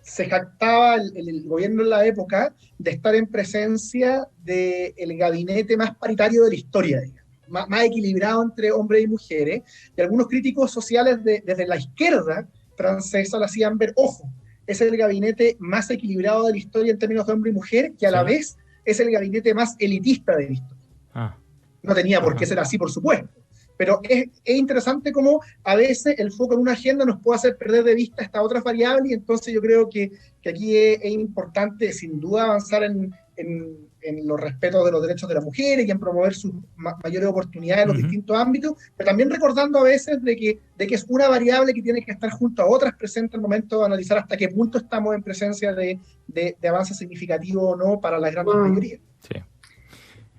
se jactaba el gobierno en la época de estar en presencia del gabinete más paritario de la historia, digamos, más equilibrado entre hombres y mujeres, y algunos críticos sociales desde la izquierda francesa le hacían ver, ojo, es el gabinete más equilibrado de la historia en términos de hombre y mujer, que a la vez es el gabinete más elitista de la historia. No tenía por qué ser así, por supuesto, pero es interesante cómo a veces el foco en una agenda nos puede hacer perder de vista estas otras variables, y entonces yo creo que aquí es importante sin duda avanzar en los respetos de los derechos de las mujeres y en promover sus mayores oportunidades en los distintos ámbitos, pero también recordando a veces de que es una variable que tiene que estar junto a otras presentes al momento de analizar hasta qué punto estamos en presencia de avances significativos o no para la gran mayoría. Sí.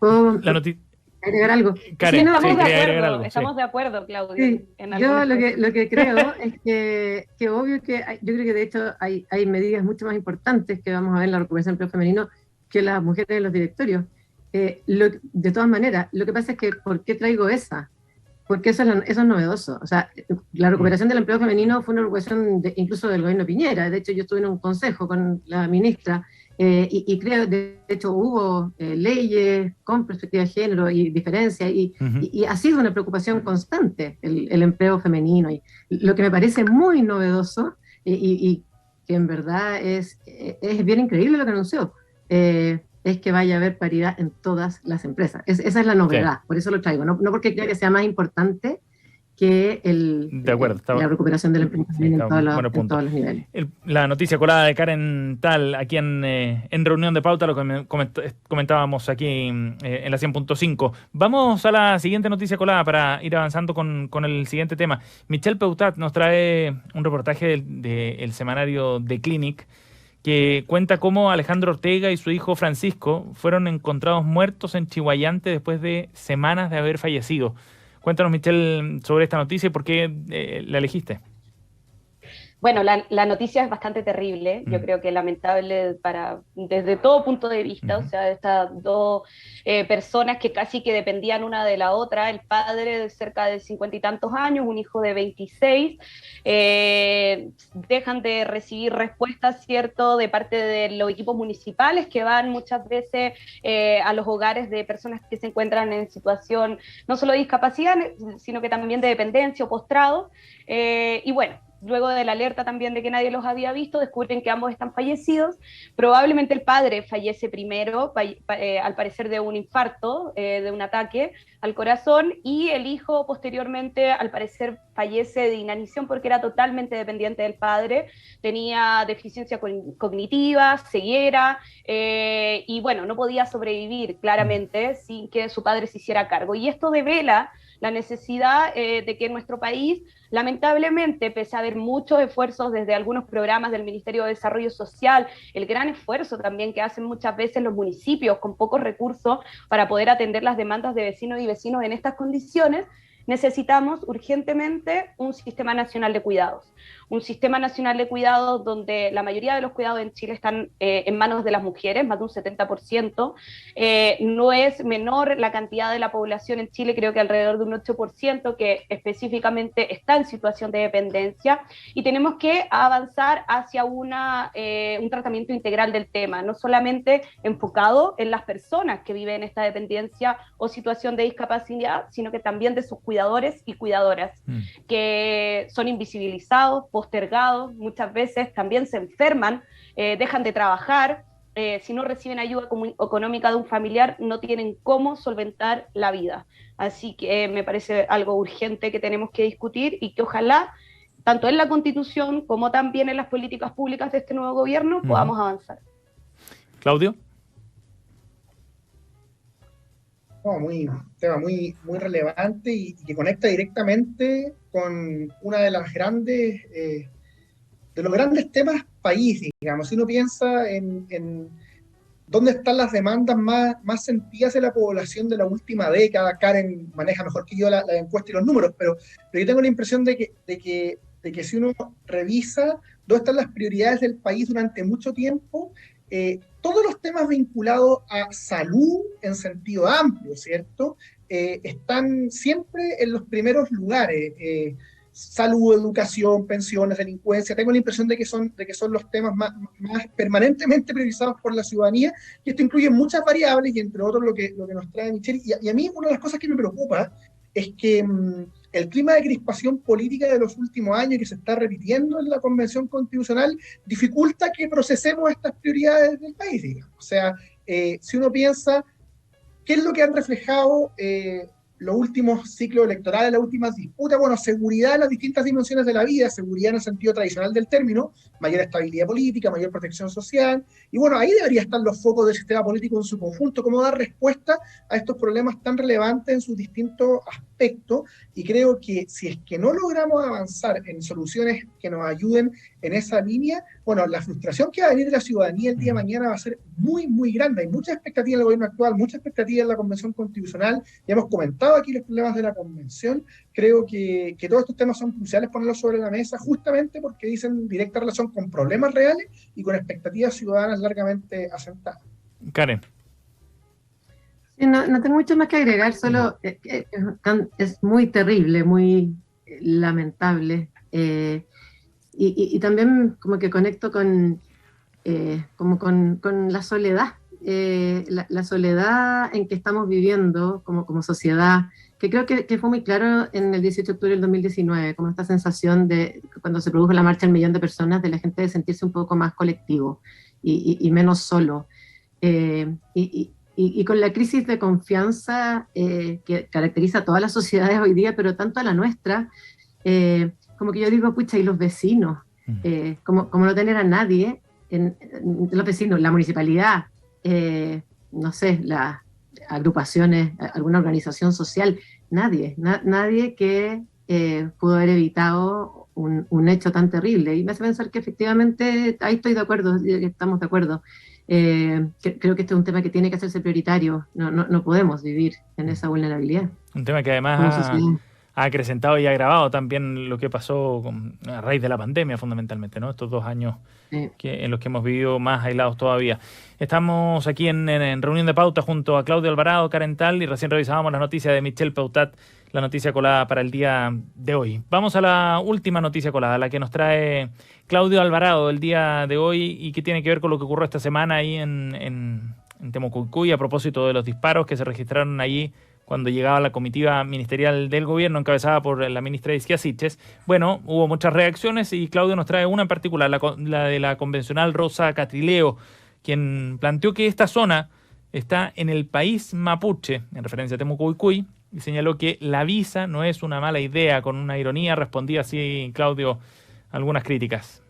La noticia. Agregar algo. Karen, estamos de acuerdo, Claudio. Sí, yo lo que creo es que obvio que yo creo que de hecho hay medidas mucho más importantes que vamos a ver en la recuperación del empleo femenino que las mujeres en los directorios. De todas maneras, lo que pasa es que ¿por qué traigo esa? Porque eso es novedoso. O sea, la recuperación del empleo femenino fue una recuperación incluso del gobierno Piñera. De hecho, yo estuve en un consejo con la ministra y creo, de hecho, hubo leyes con perspectiva de género y diferencia, y ha sido una preocupación constante el empleo femenino. Y lo que me parece muy novedoso y que en verdad es bien increíble lo que anunció, es que vaya a haber paridad en todas las empresas. Esa es la novedad, por eso lo traigo. No porque crea que sea más importante que la recuperación del empleo en todos los niveles. La noticia colada de Karen Tal, aquí en Reunión de Pauta, lo que comentábamos aquí en la 100.5. Vamos a la siguiente noticia colada para ir avanzando con el siguiente tema. Michelle Peutat nos trae un reportaje del semanario The Clinic, que cuenta cómo Alejandro Ortega y su hijo Francisco fueron encontrados muertos en Chihuayante después de semanas de haber fallecido. Cuéntanos, Michelle, sobre esta noticia y por qué la elegiste. Bueno, la noticia es bastante terrible, yo creo que lamentable desde todo punto de vista, o sea, estas dos personas que casi que dependían una de la otra, el padre de cerca de 50 y tantos años, un hijo de 26, dejan de recibir respuestas, ¿cierto?, de parte de los equipos municipales que van muchas veces a los hogares de personas que se encuentran en situación no solo de discapacidad, sino que también de dependencia o postrado, y bueno, luego de la alerta también de que nadie los había visto, descubren que ambos están fallecidos. Probablemente el padre fallece primero, al parecer de un infarto, de un ataque al corazón, y el hijo posteriormente, al parecer, fallece de inanición porque era totalmente dependiente del padre, tenía deficiencia cognitiva, ceguera, y bueno, no podía sobrevivir claramente sin que su padre se hiciera cargo. Y esto devela la necesidad de que en nuestro país, lamentablemente, pese a haber muchos esfuerzos desde algunos programas del Ministerio de Desarrollo Social, el gran esfuerzo también que hacen muchas veces los municipios con pocos recursos para poder atender las demandas de vecinos y vecinos en estas condiciones, necesitamos urgentemente un sistema nacional de cuidados. Un sistema nacional de cuidados donde la mayoría de los cuidados en Chile están en manos de las mujeres, más de un 70%. No es menor la cantidad de la población en Chile, creo que alrededor de un 8%, que específicamente está en situación de dependencia, y tenemos que avanzar hacia un tratamiento integral del tema, no solamente enfocado en las personas que viven esta dependencia o situación de discapacidad, sino que también de sus cuidadores y cuidadoras, que son invisibilizados, postergados, muchas veces también se enferman, dejan de trabajar, si no reciben ayuda económica de un familiar, no tienen cómo solventar la vida. Así que me parece algo urgente que tenemos que discutir y que ojalá, tanto en la Constitución como también en las políticas públicas de este nuevo gobierno, podamos avanzar. Claudio. Tema muy relevante y que conecta directamente con una de las grandes, de los grandes temas país, digamos. Si uno piensa en dónde están las demandas más sentidas de la población de la última década, Karen maneja mejor que yo la encuesta y los números, pero yo tengo la impresión de que si uno revisa dónde están las prioridades del país durante mucho tiempo, todos los temas vinculados a salud en sentido amplio, ¿cierto? Están siempre en los primeros lugares. Salud, educación, pensiones, delincuencia. Tengo la impresión de que son los temas más permanentemente priorizados por la ciudadanía, y esto incluye muchas variables, y entre otros lo que nos trae Michelle. Y a mí una de las cosas que me preocupa es que el clima de crispación política de los últimos años, que se está repitiendo en la Convención Constitucional, dificulta que procesemos estas prioridades del país, digamos. O sea, si uno piensa qué es lo que han reflejado los últimos ciclos electorales, las últimas disputas, bueno, seguridad en las distintas dimensiones de la vida, seguridad en el sentido tradicional del término, mayor estabilidad política, mayor protección social, y bueno, ahí deberían estar los focos del sistema político en su conjunto, cómo dar respuesta a estos problemas tan relevantes en sus distintos aspectos, y creo que si es que no logramos avanzar en soluciones que nos ayuden en esa línea, bueno, la frustración que va a venir de la ciudadanía el día de mañana va a ser muy grande. Hay mucha expectativa en el gobierno actual, mucha expectativa en la Convención Constitucional, ya hemos comentado aquí los problemas de la Convención. Creo que todos estos temas son cruciales ponerlos sobre la mesa, justamente porque dicen directa relación con problemas reales y con expectativas ciudadanas largamente asentadas. Karen. Sí, no tengo mucho más que agregar, solo es muy terrible, muy lamentable, y también como que conecto con la soledad, la soledad en que estamos viviendo como sociedad, que creo que fue muy claro en el 18 de octubre del 2019, como esta sensación de, cuando se produjo la marcha del 1.000.000 de personas, de la gente de sentirse un poco más colectivo y menos solo. Y con la crisis de confianza que caracteriza a todas las sociedades hoy día, pero tanto a la nuestra, como que yo digo, pucha, y los vecinos, como no tener a nadie, los vecinos, la municipalidad, no sé, las agrupaciones, alguna organización social, nadie que pudo haber evitado un hecho tan terrible. Y me hace pensar que efectivamente, ahí estoy de acuerdo, estamos de acuerdo. Creo que este es un tema que tiene que hacerse prioritario. No podemos vivir en esa vulnerabilidad. Un tema que además ha acrecentado y agravado también lo que pasó a raíz de la pandemia, fundamentalmente, ¿no? Estos 2 años en los que hemos vivido más aislados todavía. Estamos aquí en reunión de pauta junto a Claudio Alvarado, Karen Tal, y recién revisábamos las noticias de Michelle Peutat, la noticia colada para el día de hoy. Vamos a la última noticia colada, la que nos trae Claudio Alvarado el día de hoy, y que tiene que ver con lo que ocurrió esta semana ahí en Temucuicui, a propósito de los disparos que se registraron allí cuando llegaba la comitiva ministerial del gobierno encabezada por la ministra Isquia Siches. Bueno, hubo muchas reacciones y Claudio nos trae una en particular, la de la convencional Rosa Catrileo, quien planteó que esta zona está en el país mapuche, en referencia a Temuco-Uicuy, y señaló que la visa no es una mala idea. Con una ironía respondía así Claudio algunas críticas.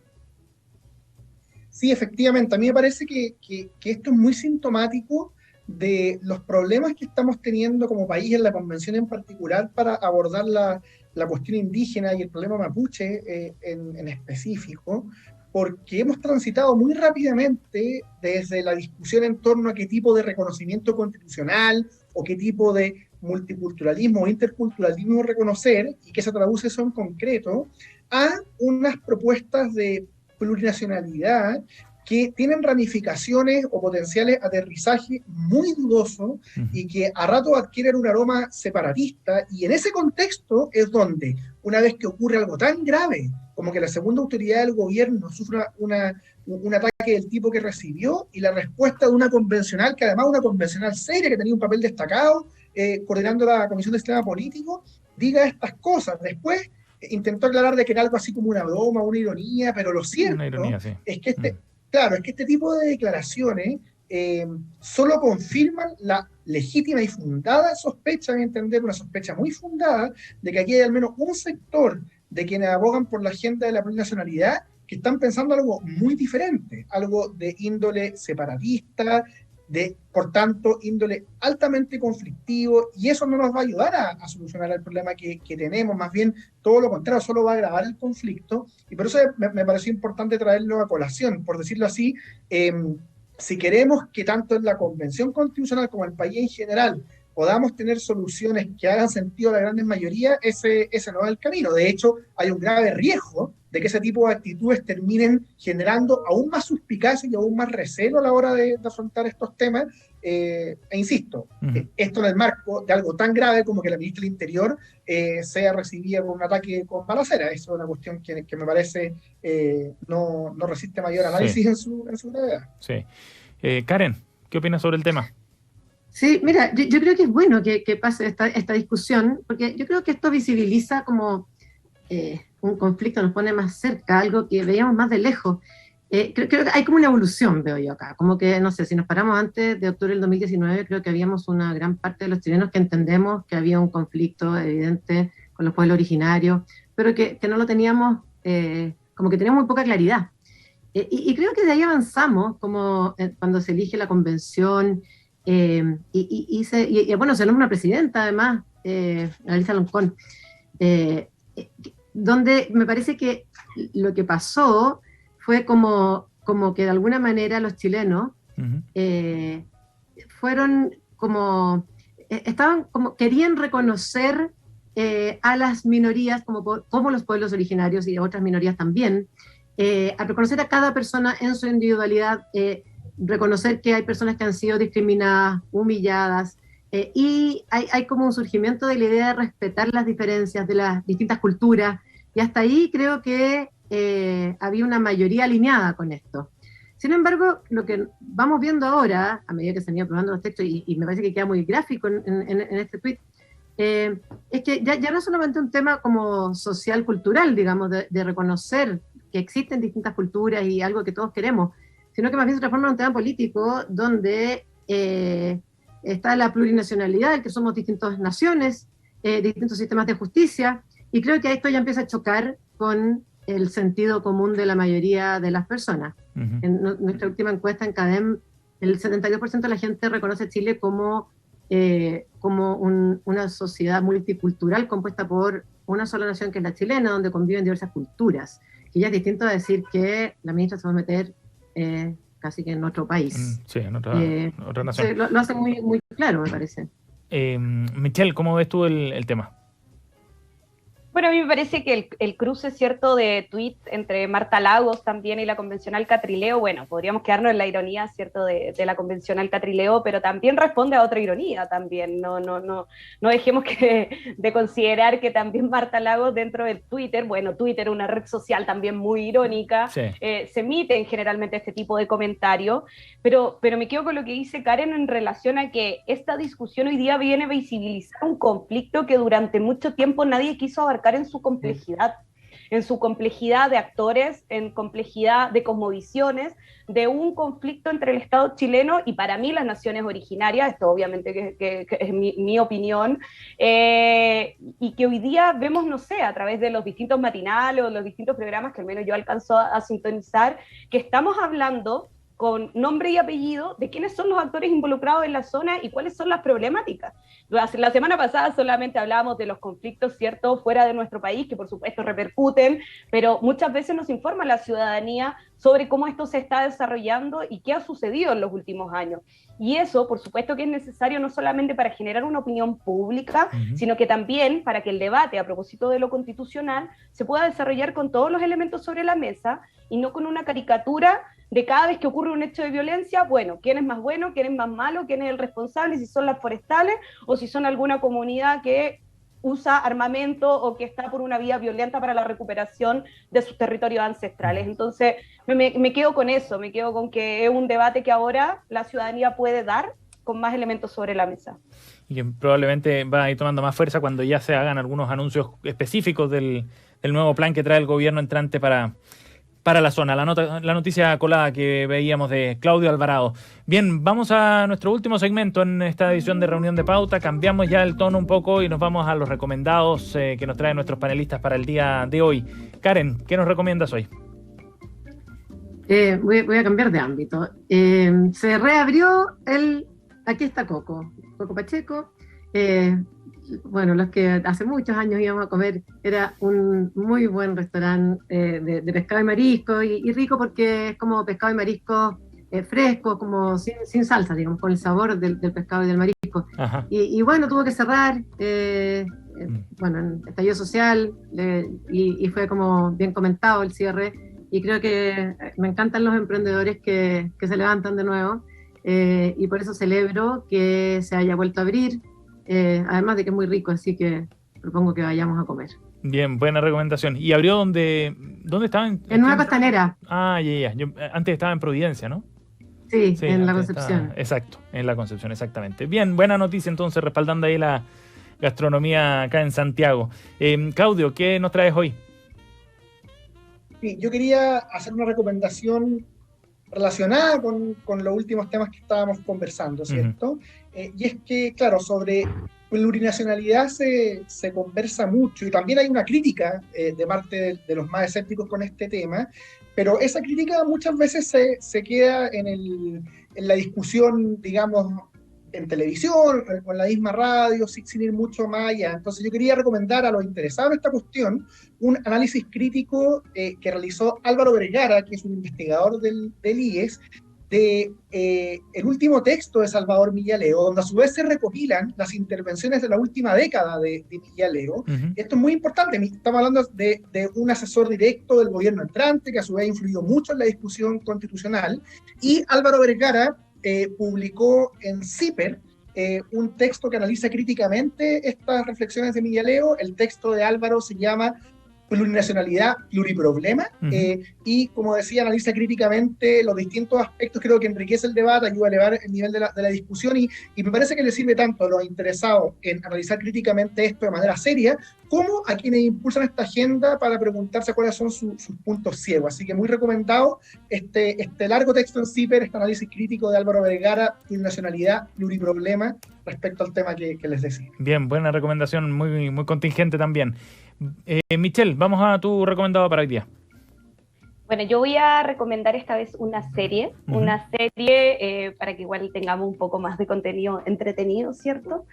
Sí, efectivamente, a mí me parece que esto es muy sintomático de los problemas que estamos teniendo como país en la convención en particular para abordar la cuestión indígena y el problema mapuche en específico, porque hemos transitado muy rápidamente desde la discusión en torno a qué tipo de reconocimiento constitucional o qué tipo de multiculturalismo o interculturalismo reconocer, y que se traduce eso en concreto, a unas propuestas de plurinacionalidad que tienen ramificaciones o potenciales aterrizaje muy dudosos y que a rato adquieren un aroma separatista, y en ese contexto es donde, una vez que ocurre algo tan grave como que la segunda autoridad del gobierno sufra un ataque del tipo que recibió, y la respuesta de una convencional, que además una convencional seria, que tenía un papel destacado, coordinando la Comisión de Sistema Político, diga estas cosas. Después intentó aclarar de que era algo así como una broma, una ironía, pero lo cierto sí. Es que este tipo de declaraciones solo confirman la legítima y fundada sospecha, a mi entender, una sospecha muy fundada, de que aquí hay al menos un sector de quienes abogan por la agenda de la plurinacionalidad que están pensando algo muy diferente, algo de índole separatista, por tanto, índole altamente conflictivo, y eso no nos va a ayudar a solucionar el problema que tenemos, más bien todo lo contrario, solo va a agravar el conflicto, y por eso me pareció importante traerlo a colación, por decirlo así. Si queremos que tanto en la Convención Constitucional como en el país en general podamos tener soluciones que hagan sentido a la gran mayoría, ese no es el camino. De hecho, hay un grave riesgo de que ese tipo de actitudes terminen generando aún más suspicacia y aún más recelo a la hora de afrontar estos temas. E insisto, esto en el marco de algo tan grave como que la ministra del Interior sea recibida por un ataque con balacera. Eso es una cuestión que me parece no resiste mayor análisis en su gravedad. Sí. Karen, ¿qué opinas sobre el tema? Sí, mira, yo creo que es bueno que pase esta discusión, porque yo creo que esto visibiliza como un conflicto, nos pone más cerca, algo que veíamos más de lejos. Creo que hay como una evolución, veo yo acá, como que, no sé, si nos paramos antes de octubre del 2019, creo que habíamos una gran parte de los chilenos que entendemos que había un conflicto evidente con los pueblos originarios, pero que no lo teníamos, como que teníamos muy poca claridad. Y creo que de ahí avanzamos, como cuando se elige la convención, bueno, se nombra una presidenta además, Elisa Loncón, donde me parece que lo que pasó fue como que de alguna manera los chilenos fueron como, querían reconocer a las minorías como los pueblos originarios y a otras minorías también, a reconocer a cada persona en su individualidad, reconocer que hay personas que han sido discriminadas, humilladas, y hay como un surgimiento de la idea de respetar las diferencias de las distintas culturas, y hasta ahí creo que había una mayoría alineada con esto. Sin embargo, lo que vamos viendo ahora, a medida que se han ido probando los textos, y me parece que queda muy gráfico en este tuit, es que ya no es solamente un tema como social, cultural, digamos, de reconocer que existen distintas culturas y algo que todos queremos, sino que más bien se transforma en un tema político donde está la plurinacionalidad, el que somos distintas naciones, distintos sistemas de justicia, y creo que esto ya empieza a chocar con el sentido común de la mayoría de las personas. En nuestra última encuesta en CADEM, el 72% de la gente reconoce a Chile como una sociedad multicultural compuesta por una sola nación, que es la chilena, donde conviven diversas culturas, que ya es distinto a decir que la ministra se va a meter casi que en otro país. Sí, en otra nación. Lo hace muy, muy claro, me parece. Michelle, ¿cómo ves tú el tema? Bueno, a mí me parece que el cruce, ¿cierto?, de tuit entre Marta Lagos también y la convencional Catrileo, bueno, podríamos quedarnos en la ironía, ¿cierto?, de la convencional Catrileo, pero también responde a otra ironía también. No dejemos de considerar que también Marta Lagos dentro del Twitter, bueno, Twitter, una red social también muy irónica, Sí. se emiten generalmente este tipo de comentarios, pero me quedo con lo que dice Karen en relación a que esta discusión hoy día viene a visibilizar un conflicto que durante mucho tiempo nadie quiso abarcar en su complejidad de actores, en complejidad de cosmovisiones, de un conflicto entre el Estado chileno y para mí las naciones originarias, esto obviamente que es mi opinión, y que hoy día vemos, no sé, a través de los distintos matinales o los distintos programas que al menos yo alcanzo a sintonizar, que estamos hablando con nombre y apellido de quiénes son los actores involucrados en la zona y cuáles son las problemáticas. La semana pasada solamente hablábamos de los conflictos, ¿cierto?, fuera de nuestro país, que por supuesto repercuten, pero muchas veces nos informa la ciudadanía sobre cómo esto se está desarrollando y qué ha sucedido en los últimos años. Y eso, por supuesto, que es necesario no solamente para generar una opinión pública, sino que también para que el debate a propósito de lo constitucional se pueda desarrollar con todos los elementos sobre la mesa y no con una caricatura de cada vez que ocurre un hecho de violencia, bueno, quién es más bueno, quién es más malo, quién es el responsable, si son las forestales o si son alguna comunidad que usa armamento o que está por una vía violenta para la recuperación de sus territorios ancestrales. Entonces, me quedo con eso, me quedo con que es un debate que ahora la ciudadanía puede dar con más elementos sobre la mesa. Y que probablemente va a ir tomando más fuerza cuando ya se hagan algunos anuncios específicos del nuevo plan que trae el gobierno entrante para la zona. La noticia colada que veíamos de Claudio Alvarado. Bien, vamos a nuestro último segmento en esta edición de Reunión de Pauta. Cambiamos ya el tono un poco y nos vamos a los recomendados que nos traen nuestros panelistas para el día de hoy. Karen, ¿qué nos recomiendas hoy? Voy a cambiar de ámbito. Se reabrió Aquí está Coco Pacheco. Bueno, los que hace muchos años íbamos a comer, era un muy buen restaurante de pescado y marisco, y rico porque es como pescado y marisco fresco, como sin salsa, digamos, con el sabor del pescado y del marisco. Y bueno, tuvo que cerrar, bueno, en estallido social, y fue como bien comentado el cierre, y creo que me encantan los emprendedores que se levantan de nuevo, y por eso celebro que se haya vuelto a abrir. Además de que es muy rico, así que propongo que vayamos a comer. Bien, buena recomendación. ¿Y abrió dónde estaba? En Nueva Costanera. Ah, ya. Yo antes estaba en Providencia, ¿no? Sí, en La Concepción. Exacto, en La Concepción, exactamente. Bien, buena noticia entonces, respaldando ahí la gastronomía acá en Santiago. Claudio, ¿qué nos traes hoy? Sí, yo quería hacer una recomendación relacionada con los últimos temas que estábamos conversando, ¿cierto? Y es que, claro, sobre plurinacionalidad se conversa mucho y también hay una crítica de parte de los más escépticos con este tema, pero esa crítica muchas veces se queda en la discusión, digamos, en televisión, con la misma radio, sin ir mucho más allá. Entonces yo quería recomendar a los interesados en esta cuestión un análisis crítico que realizó Álvaro Vergara, que es un investigador del IES, el último texto de Salvador Millaleo, donde a su vez se recopilan las intervenciones de la última década de Millaleo. Esto es muy importante, estamos hablando de un asesor directo del gobierno entrante, que a su vez ha influido mucho en la discusión constitucional, y Álvaro Vergara publicó en CIPER un texto que analiza críticamente estas reflexiones de Millaleo. El texto de Álvaro se llama Plurinacionalidad, pluriproblema, y como decía, analiza críticamente los distintos aspectos. Creo que enriquece el debate, ayuda a elevar el nivel de la discusión, y me parece que le sirve tanto a los interesados en analizar críticamente esto de manera seria, como a quienes impulsan esta agenda para preguntarse cuáles son sus puntos ciegos. Así que muy recomendado este largo texto en CIPER, este análisis crítico de Álvaro Vergara, Plurinacionalidad, pluriproblema, respecto al tema que les decía. Bien, buena recomendación, muy, muy contingente también. Michelle, vamos a tu recomendado para hoy día. Bueno, yo voy a recomendar esta vez una serie, para que igual tengamos un poco más de contenido entretenido, ¿cierto?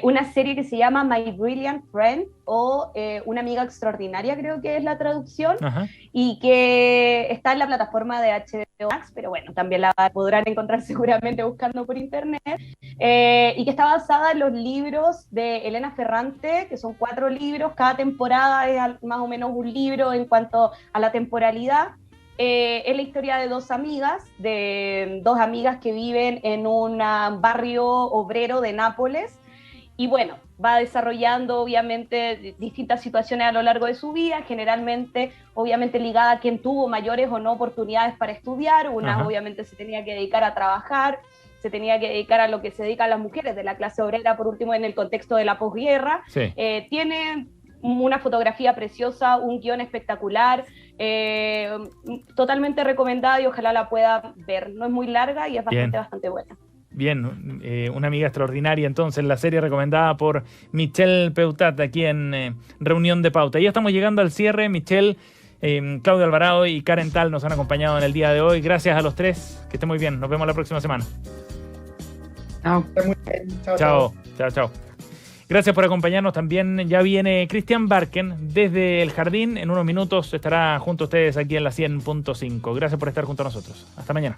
Una serie que se llama My Brilliant Friend, o Una amiga extraordinaria, creo que es la traducción, y que está en la plataforma de HBO Max, pero bueno, también la podrán encontrar seguramente buscando por internet, y que está basada en los libros de Elena Ferrante, que son 4 libros, cada temporada es más o menos un libro en cuanto a la temporalidad. Es la historia de 2 amigas que viven en un barrio obrero de Nápoles, y bueno, va desarrollando obviamente distintas situaciones a lo largo de su vida, generalmente obviamente ligada a quien tuvo mayores o no oportunidades para estudiar. Una obviamente se tenía que dedicar a trabajar, se tenía que dedicar a lo que se dedican las mujeres de la clase obrera, por último en el contexto de la posguerra. Sí. Tiene una fotografía preciosa, un guión espectacular, totalmente recomendada y ojalá la pueda ver. No es muy larga y es bastante buena. Bien, una amiga extraordinaria entonces, la serie recomendada por Michelle Peutat aquí en Reunión de Pauta. Ya estamos llegando al cierre. Michelle, Claudio Alvarado y Karen Tal nos han acompañado en el día de hoy. Gracias a los 3, que estén muy bien. Nos vemos la próxima semana. Chao. Chao. Gracias por acompañarnos también. Ya viene Cristian Barken desde el Jardín. En unos minutos estará junto a ustedes aquí en la 100.5. Gracias por estar junto a nosotros. Hasta mañana.